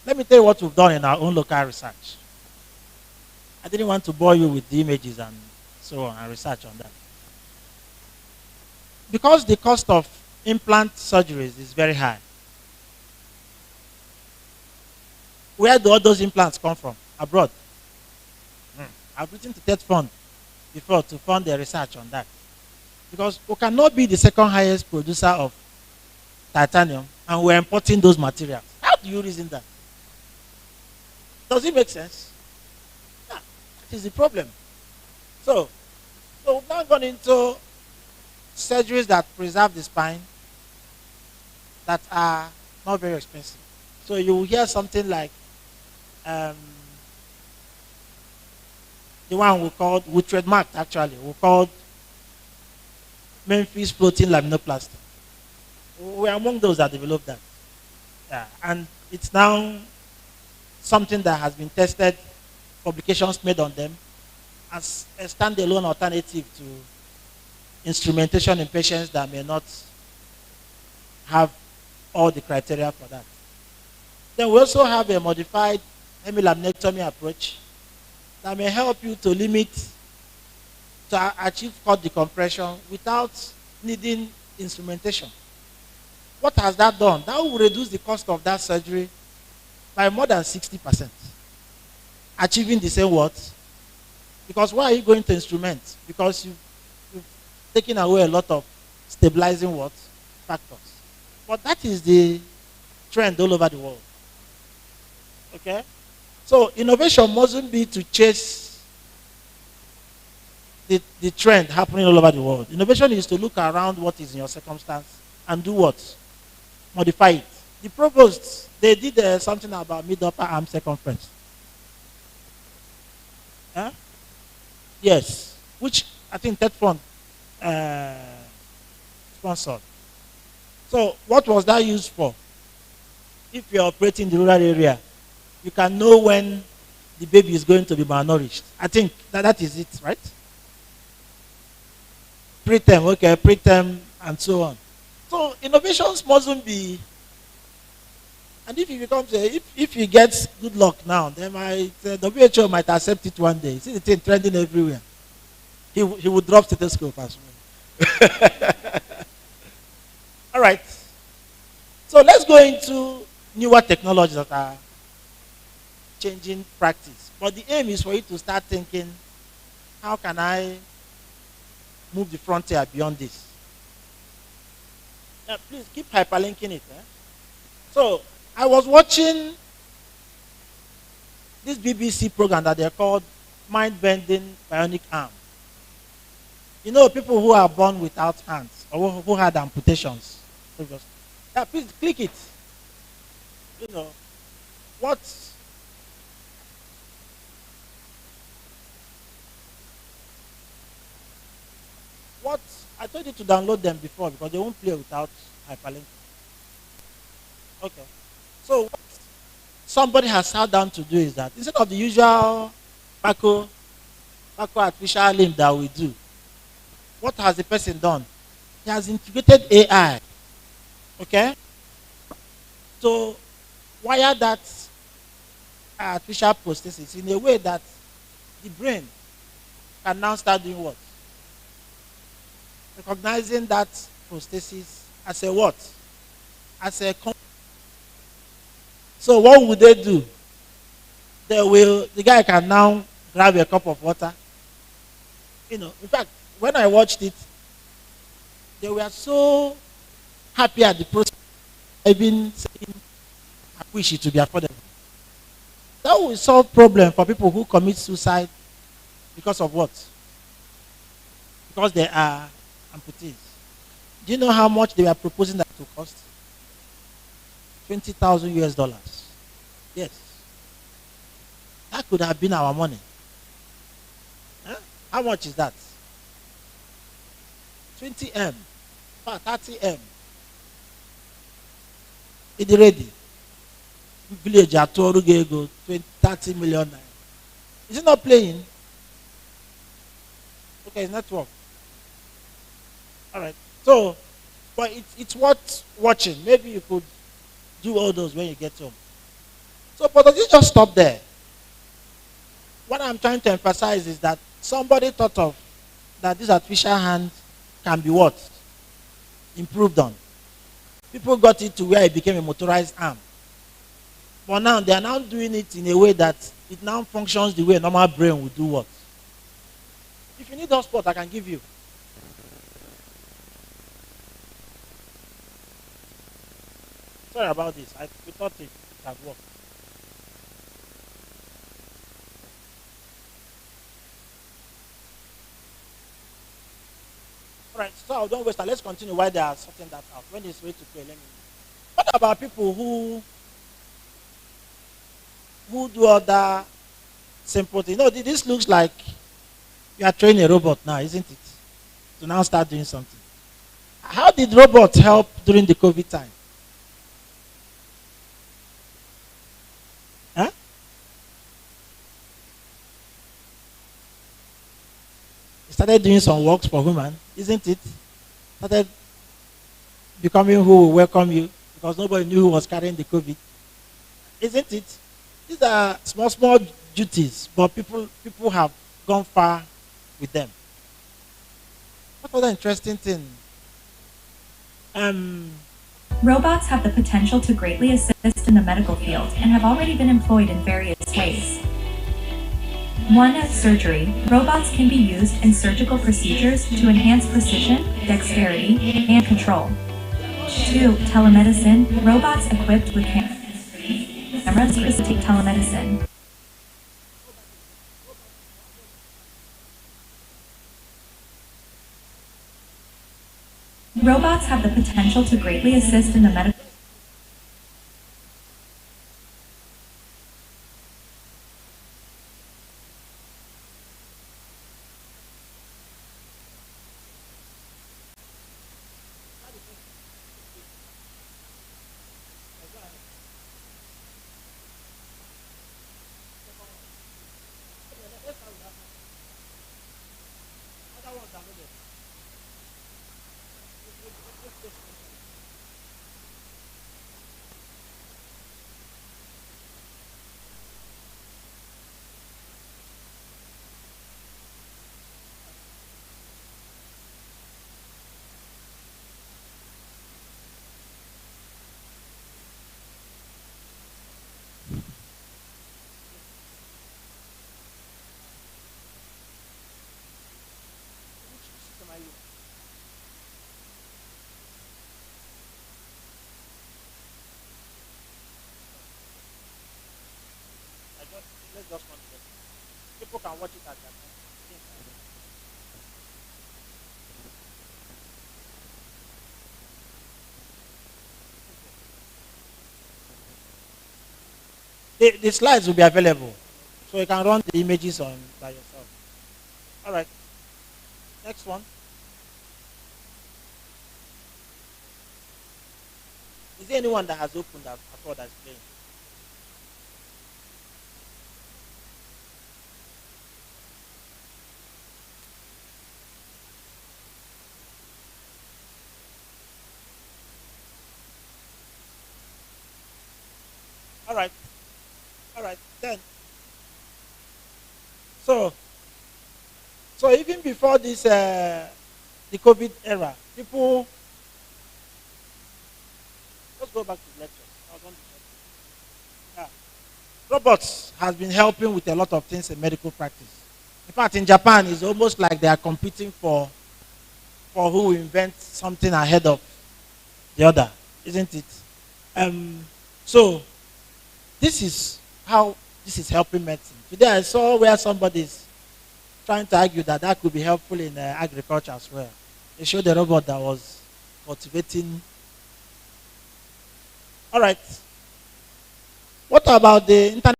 Let me tell you what we've done in our own local research. I didn't want to bore you with the images and so on and research on that. Because the cost of implant surgeries is very high. Where do all those implants come from? Abroad. I've written to TED Fund before to fund the research on that. Because we cannot be the second highest producer of titanium and we're importing those materials. How do you reason that? Does it make sense? Yeah, that is the problem. So we've now gone into surgeries that preserve the spine that are not very expensive. So you will hear something like the one we trademarked actually, we called Memphis floating laminoplasty. We're among those that developed that. Yeah, and it's now something that has been tested, publications made on them, as a standalone alternative to instrumentation in patients that may not have all the criteria for that. Then we also have a modified hemilaminectomy approach that may help you to limit, to achieve cord decompression without needing instrumentation. What has that done? That will reduce the cost of that surgery by more than 60%. Achieving the same what? Because why are you going to instrument? Because you've taken away a lot of stabilizing what? Factors. But that is the trend all over the world. Okay? So innovation mustn't be to chase the trend happening all over the world. Innovation is to look around what is in your circumstance and do what? Modify it. The provost, they did something about mid-upper arm circumference. Huh? Yes. Which I think TED Fund sponsored. So what was that used for? If you're operating in the rural area, you can know when the baby is going to be malnourished. I think that is it, right? Preterm, okay, preterm, and so on. So innovations mustn't be, and if he becomes if he gets good luck now, then WHO might accept it one day. See the thing trending everywhere. He would drop stethoscope as well. All right. So let's go into newer technologies that are changing practice. But the aim is for you to start thinking, how can I move the frontier beyond this? Now, please keep hyperlinking it. So I was watching this BBC program that they're called Mind-Bending Bionic Arm. You know, people who are born without hands or who had amputations previously. Yeah, please click it. You know, what what I told you to download them before because they won't play without hyperlink. Okay. So what somebody has sat down to do is that instead of the usual macro artificial link that we do, what has the person done? He has integrated AI, okay, to wire that artificial prosthesis in a way that the brain can now start doing what? Recognizing that prosthesis as a what? As a so what would they do? The guy can now grab a cup of water. You know, in fact, when I watched it, they were so happy at the process, even saying, I wish it to be affordable. That will solve problem for people who commit suicide because of what? Because they are amputees. Do you know how much they were proposing that to cost? 20,000 US dollars. Yes. That could have been our money. Huh? How much is that? 20M. 30M. It's ready. Village at Torugego, 30 million. Is it not playing? Okay, it's network. All right. So, but it's worth watching. Maybe you could do all those when you get home. So, but does it just stop there? What I'm trying to emphasize is that somebody thought of that this artificial hand can be what? Improved on. People got it to where it became a motorized arm. But now they are now doing it in a way that it now functions the way a normal brain would do what? If you need hotspot, I can give you. Sorry about this. We thought it had worked. All right, so don't waste time. Let's continue while they are sorting that out. When it's ready to play, let me know. What about people who do other simple things? You know, this looks like you are training a robot now, isn't it? To now start doing something. How did robots help during the COVID time? Huh? It started doing some works for human, isn't it? Started becoming who will welcome you because nobody knew who was carrying the COVID. Isn't it? These are small duties, but people have gone far with them. What other interesting thing? Robots have the potential to greatly assist in the medical field and have already been employed in various ways. 1. Surgery. Robots can be used in surgical procedures to enhance precision, dexterity, and control. 2. Telemedicine. Robots equipped with cameras facilitate telemedicine. Robots have the potential to greatly assist in the medical let's just continue. People can watch it at their home. The slides will be available, so you can run the images on by yourself. All right. Next one. Is there anyone that has opened that at all that's playing? All right. All right. Then. So, so even before this, the COVID era, people. Let's go back to the lectures. I was on the lecture. Yeah. Robots has been helping with a lot of things in medical practice. In fact, in Japan, it's almost like they are competing for who invents something ahead of the other, isn't it? Um, so this is how this is helping medicine. Today I saw where somebody is trying to argue that that could be helpful in agriculture as well. They showed the robot that was cultivating. All right. What about the internet?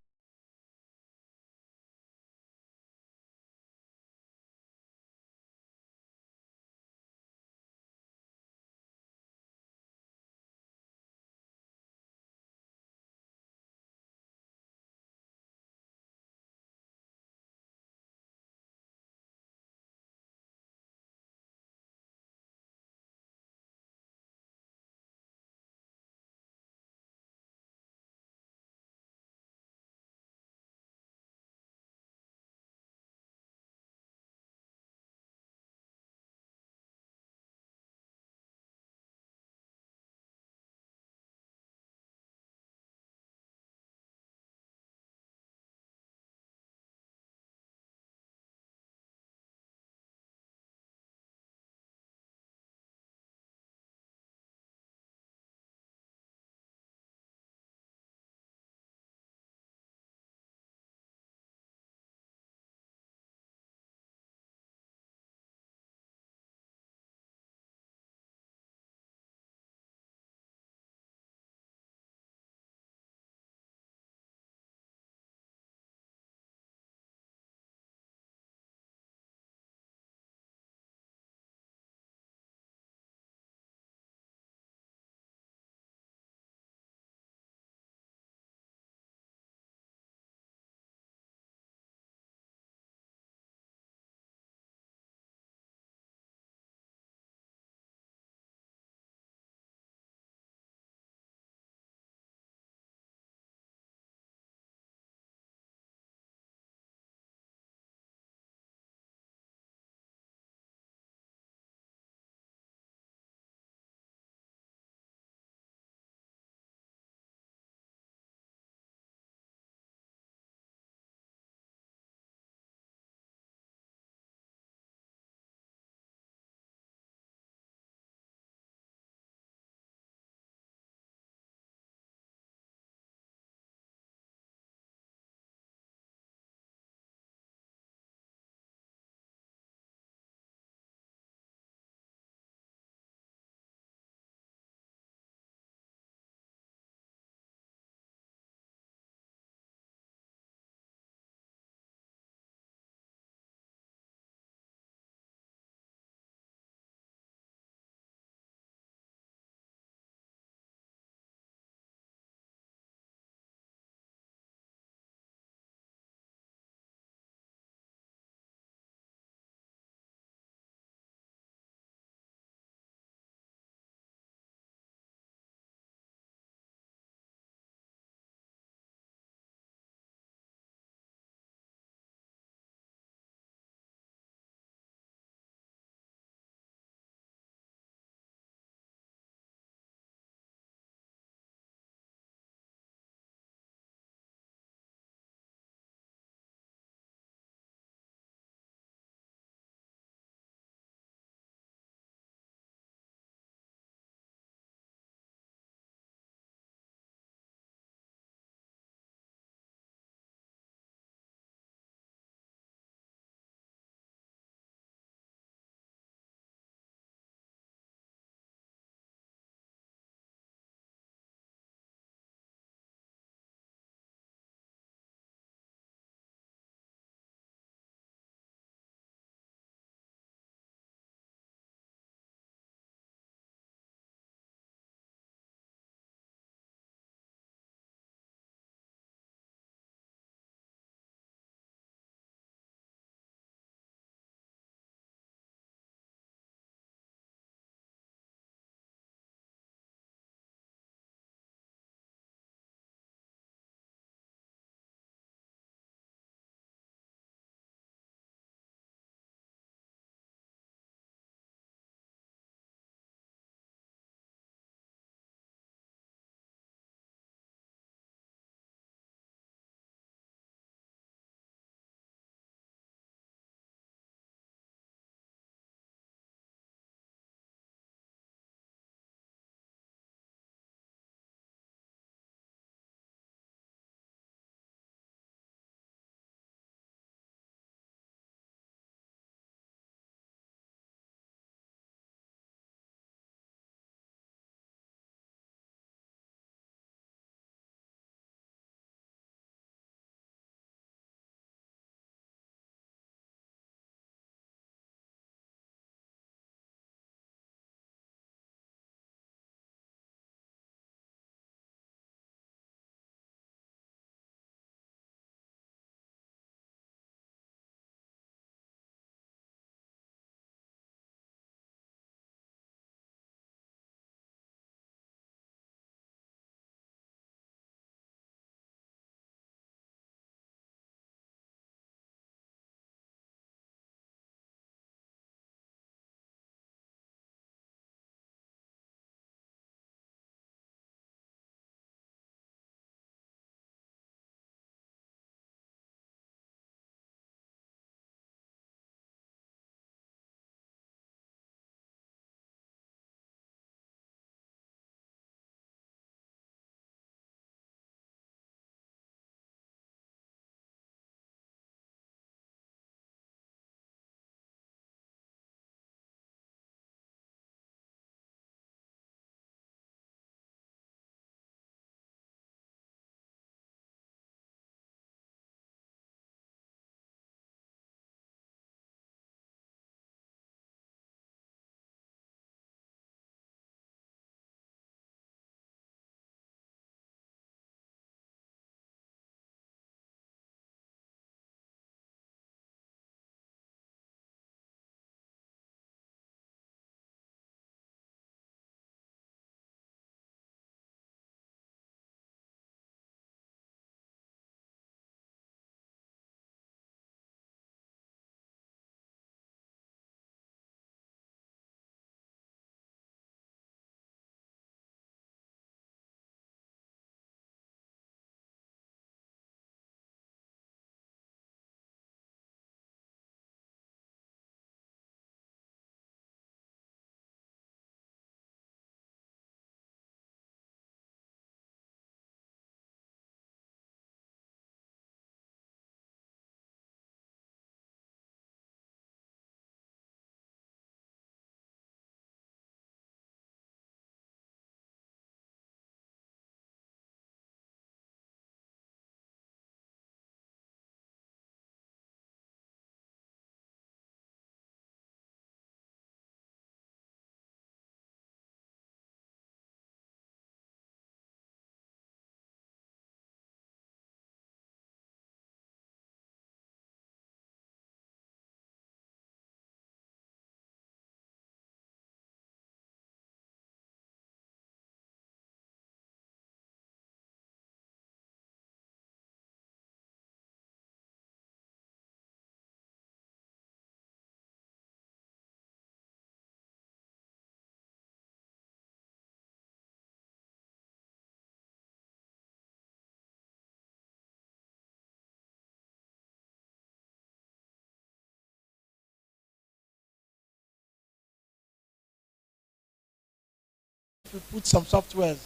you put some softwares,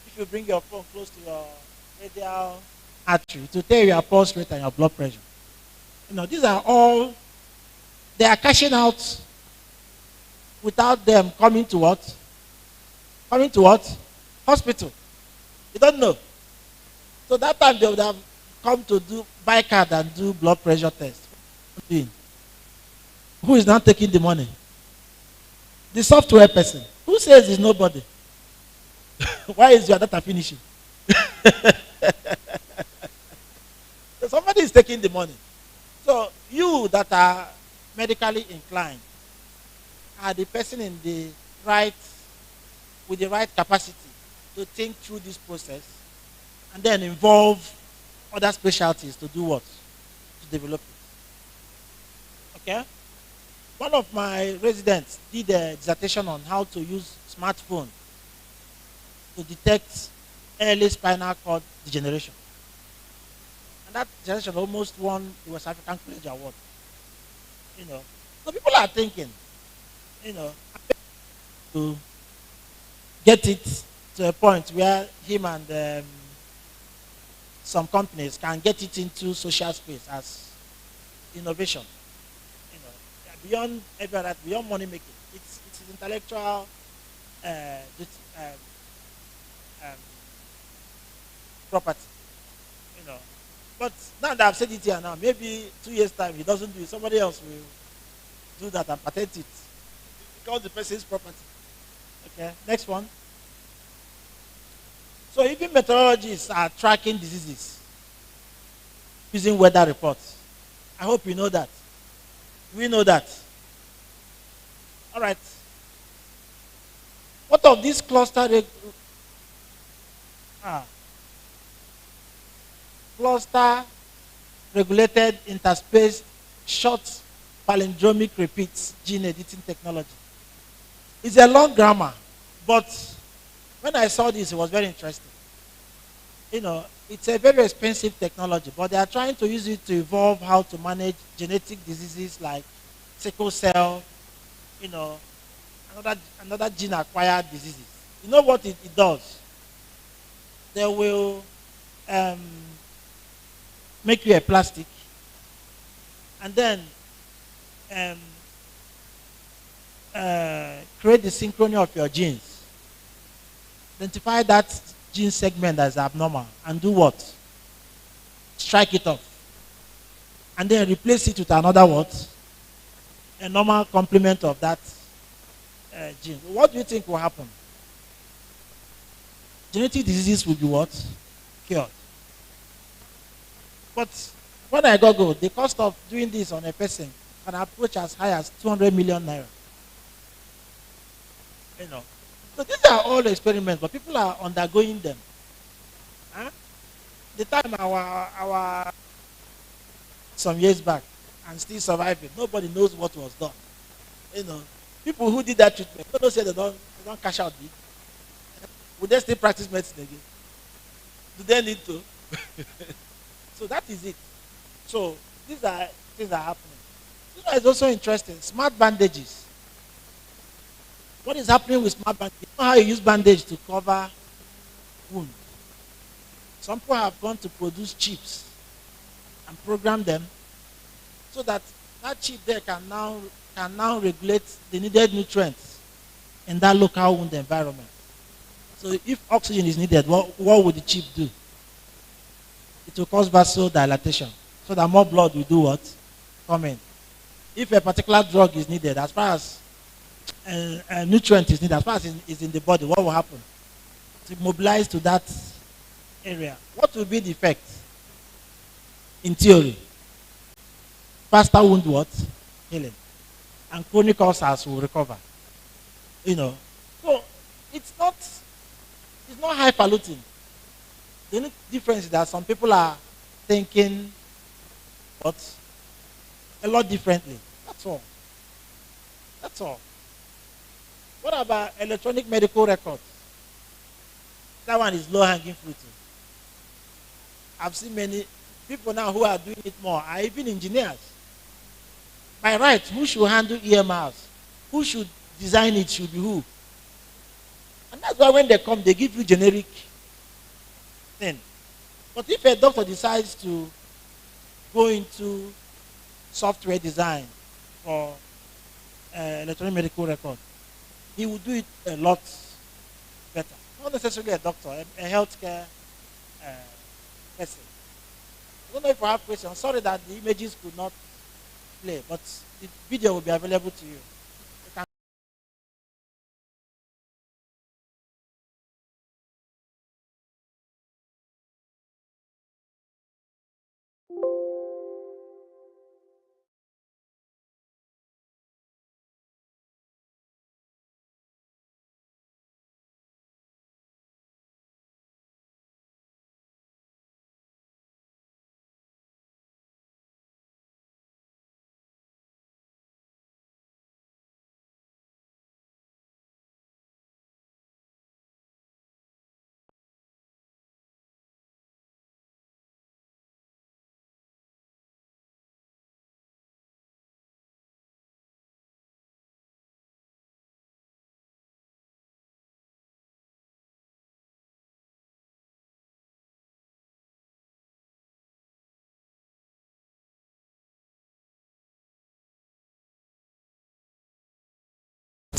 if you bring your phone close to your radial artery, to tell you your pulse rate and your blood pressure. You know, these are all, they are cashing out without them coming to what? Coming to what? Hospital. You don't know. So that time they would have come to buy card and do blood pressure test. Who is now taking the money? The software person. Who says it's nobody? Why is your data finishing? So somebody is taking the money. So you that are medically inclined are the person in the right, with the right capacity to think through this process and then involve other specialties to do what? To develop it. Okay? One of my residents did a dissertation on how to use smartphone to detect early spinal cord degeneration. And that dissertation almost won the West African College Award. You know, so people are thinking, you know, to get it to a point where him and some companies can get it into social space as innovation. You know, beyond every beyond money making, it's intellectual property. You know, but now that I've said it here now, maybe 2 years time he doesn't do it, somebody else will do that and patent it because the person's property. Okay, next one. So even meteorologists are tracking diseases using weather reports. I hope you know that. We know that. All right. What of this cluster regulated interspaced short palindromic repeats gene editing technology? It's a long grammar, but when I saw this, it was very interesting. You know, it's a very expensive technology, but they are trying to use it to evolve how to manage genetic diseases like sickle cell, you know, another gene-acquired diseases. You know what it does? They will make you a plastic, and then create the synchrony of your genes. Identify that gene segment as abnormal and do what? Strike it off. And then replace it with another what? A normal complement of that gene. What do you think will happen? Genetic diseases will be what? Cured. But when I Google, the cost of doing this on a person can approach as high as 200 million naira. You know. So these are all experiments, but people are undergoing them. Huh? The time our some years back and still surviving, nobody knows what was done. You know, people who did that treatment, don't say they don't cash out big. Would they still practice medicine again? Do they need to? So that is it. So these are things that are happening. This one is also interesting. Smart bandages. What is happening with smart bandage? You know how you use bandage to cover wound? Some people have gone to produce chips and program them so that that chip there can now regulate the needed nutrients in that local wound environment. So if oxygen is needed, what would the chip do? It will cause vasodilatation so that more blood will do what? Come in. If a particular drug is needed, as far as a nutrient is needed, as far as it is in the body, what will happen? To mobilize to that area. What will be the effect? In theory, faster wound what? Healing. And chronic ulcers will recover. You know. So it's not highfalutin. The only difference is that some people are thinking what? A lot differently. That's all. That's all. What about electronic medical records? That one is low-hanging fruit. I've seen many people now who are doing it more are even engineers. By right, who should handle EMRs? Who should design it should be who? And that's why when they come, they give you generic thing. But if a doctor decides to go into software design for electronic medical record, he will do it a lot better. Not necessarily a doctor, a healthcare person. I don't know if I have questions. Sorry that the images could not play, but the video will be available to you.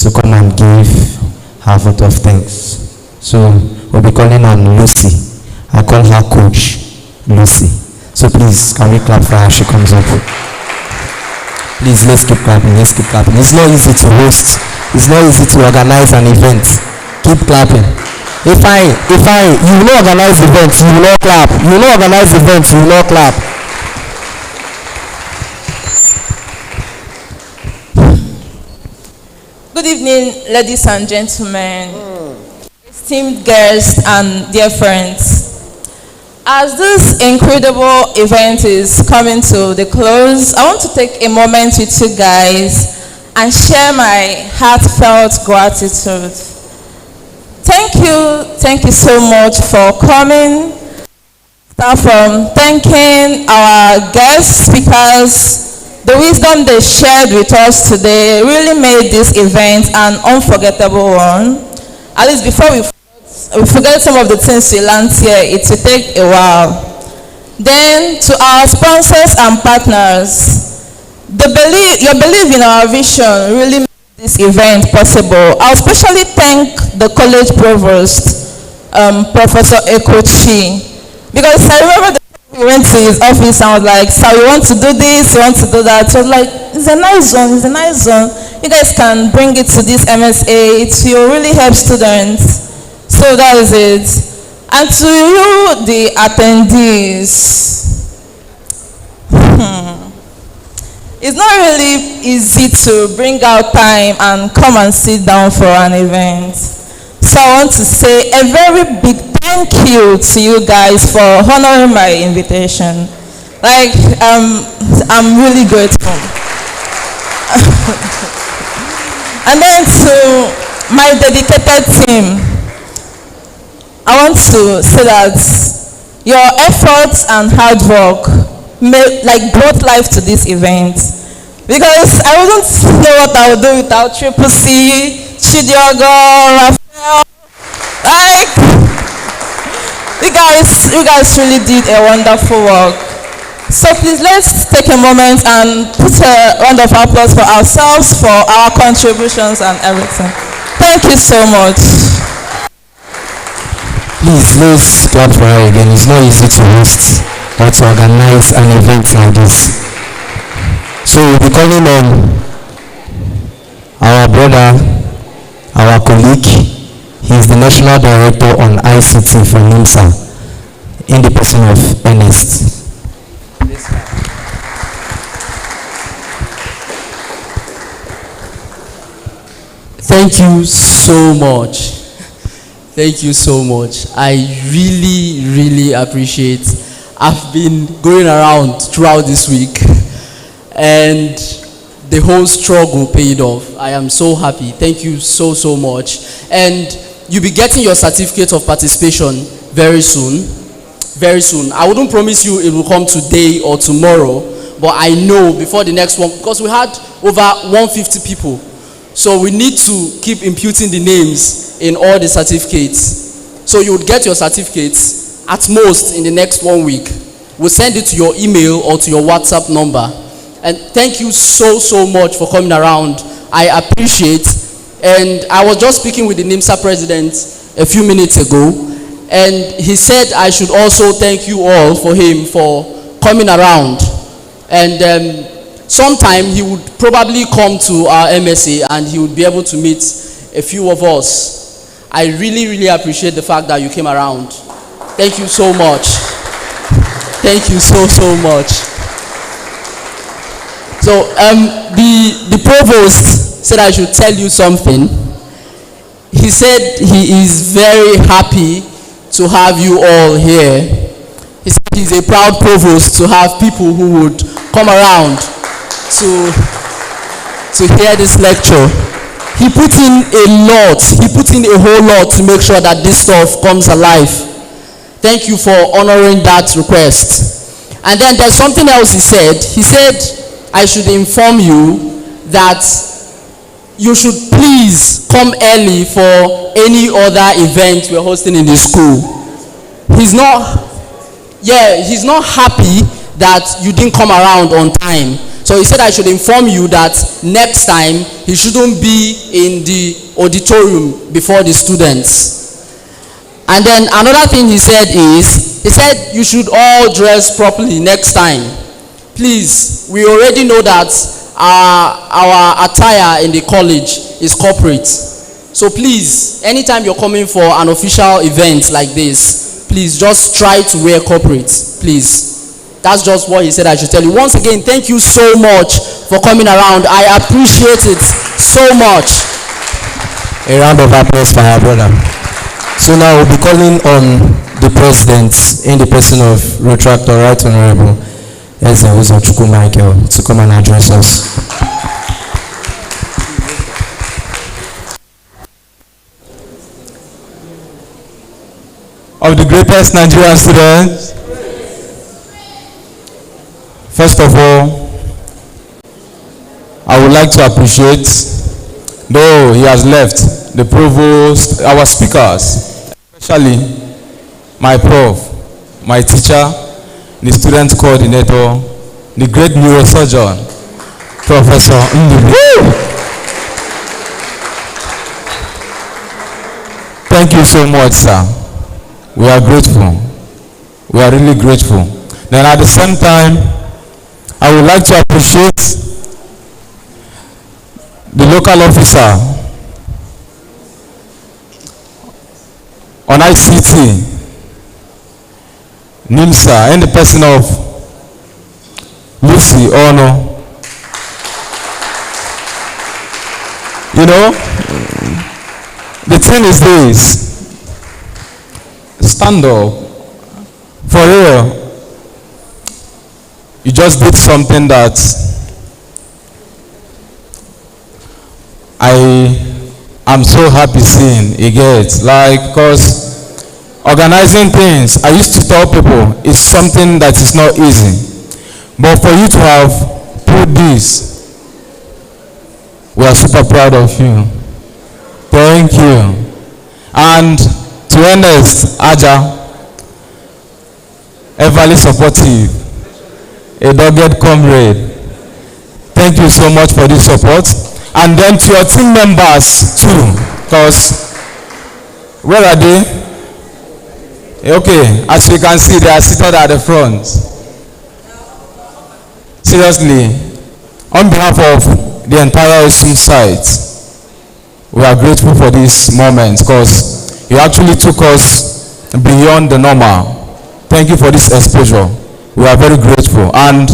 To come and give her vote of thanks. So we'll be calling on Lucy. I call her Coach Lucy. So please, can we clap for her? She comes up. Please, let's keep clapping. Let's keep clapping. It's not easy to host. It's not easy to organize an event. Keep clapping. If you will not organize events, you will not clap. You will not organize events, you will not clap. Good evening, ladies and gentlemen, esteemed guests and dear friends. As this incredible event is coming to the close, I want to take a moment with you guys and share my heartfelt gratitude. Thank you so much for coming. Start from thanking our guest speakers. The wisdom they shared with us today really made this event an unforgettable one. At least before we forget some of the things we learned here, it will take a while. Then to our sponsors and partners, your belief in our vision really made this event possible. I'll especially thank the college provost, Professor Ekochi, because I remember we went to his office and was like, "Sir, we want to do this, we want to do that." So I was like, "It's a nice one, it's a nice one. You guys can bring it to this MSA. It will really help students." So that is it. And to you, the attendees, it's not really easy to bring out time and come and sit down for an event. So I want to say a very big thank you to you guys for honoring my invitation. Like, I'm really grateful. And then to my dedicated team, I want to say that your efforts and hard work brought life to this event. Because I wouldn't know what I would do without Triple C, Chidiogo, Raphael. You guys really did a wonderful work. So please, let's take a moment and put a round of applause for ourselves, for our contributions and everything. Thank you so much. Please, let's clap for her again. It's not easy to host or to organize an event like this. So we'll be calling on our brother, our colleague. He's the National Director on ICT for NiMSA, in the person of Ernest. Thank you so much. Thank you so much. I really, really appreciate. I've been going around throughout this week and the whole struggle paid off. I am so happy. Thank you so, so much. And you'll be getting your certificate of participation very soon. Very soon. I wouldn't promise you it will come today or tomorrow, but I know before the next one, because we had over 150 people So we need to keep imputing the names in all the certificates. So you would get your certificates at most in the next 1 week. We'll send it to your email or to your WhatsApp number. And thank you so much for coming around. I appreciate. And I was just speaking with the NiMSA president a few minutes ago, and he said I should also thank you all for him for coming around. And sometime he would probably come to our MSA and he would be able to meet a few of us. I really appreciate the fact that you came around. Thank you so much. Thank you so much. So the provost said I should tell you something. He said he is very happy to have you all here. He said he's a proud provost to have people who would come around to hear this lecture. He put in a lot. He put in a whole lot to make sure that this stuff comes alive. Thank you for honoring that request. And then there's something else he said. He said I should inform you that you should please come early for any other event we're hosting in the school. He's not happy that you didn't come around on time. So he said I should inform you that next time he shouldn't be in the auditorium before the students. And then another thing he said is, he said you should all dress properly next time. Please, we already know that our attire in the college is corporate. So please, anytime you're coming for an official event like this, please just try to wear corporate, please. That's just what he said I should tell you. Once again, thank you so much for coming around. I appreciate it so much. A round of applause for our brother. So now we'll be calling on the president in the person of Retractor, Right Honorable Eze Michael, to come and address us. Of the greatest Nigerian students, first of all, I would like to appreciate, though he has left, the provost, our speakers, especially my prof, my teacher, the student coordinator, the great neurosurgeon, Professor Ndibu. Thank you so much, sir. We are grateful. We are really grateful. Then at the same time, I would like to appreciate the local officer on ICT, NiMSA, and the person of Lucy Ono. You know, the thing is this. Stand up. For real. You just did something that I am so happy seeing. You get, like, because organizing things, I used to tell people, it's something that is not easy. But for you to have put this, we are super proud of you. Thank you. And to Ernest Aja, everly supportive, a dogged comrade. Thank you so much for this support. And then to your team members too, because where are they? Okay, as you can see, they are seated at the front. Seriously, on behalf of the entire OSUM site, we are grateful for this moment because you actually took us beyond the normal. Thank you for this exposure. We are very grateful. And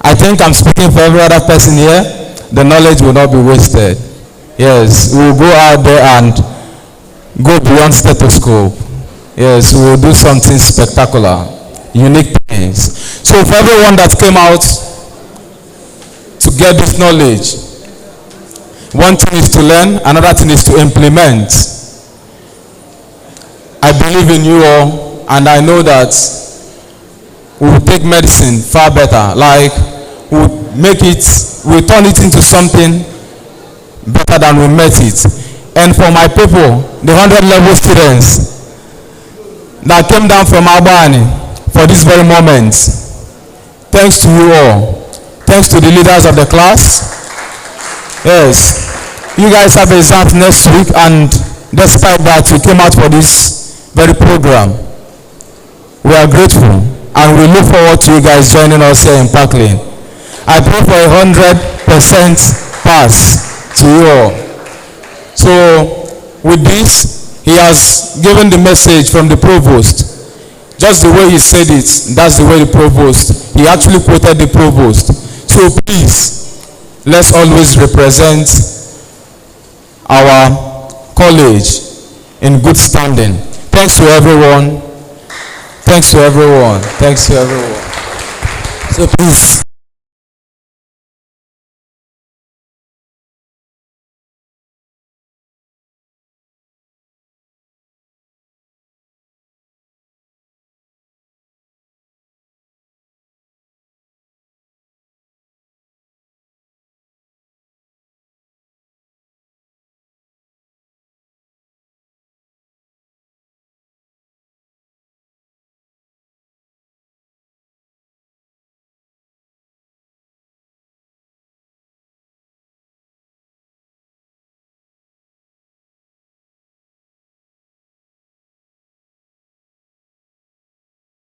I think I'm speaking for every other person here. The knowledge will not be wasted. Yes, we will go out there and go beyond stethoscope. Yes, we will do something spectacular, unique things. So for everyone that came out to get this knowledge, one thing is to learn, another thing is to implement. I believe in you all, and I know that we will take medicine far better. Like, we'll turn it into something better than we met it. And for my people, the 100 level students that came down from Albany for this very moment, thanks to you all. Thanks to the leaders of the class. Yes, you guys have exams next week, and despite that, you came out for this very program. We are grateful, and we look forward to you guys joining us here in Parkland. I pray for 100% pass to you all. So, with this, he has given the message from the provost. Just the way he said it, that's the way the provost, he actually quoted the provost. So please, let's always represent our college in good standing. Thanks to everyone. Thanks to everyone. Thanks to everyone. So please,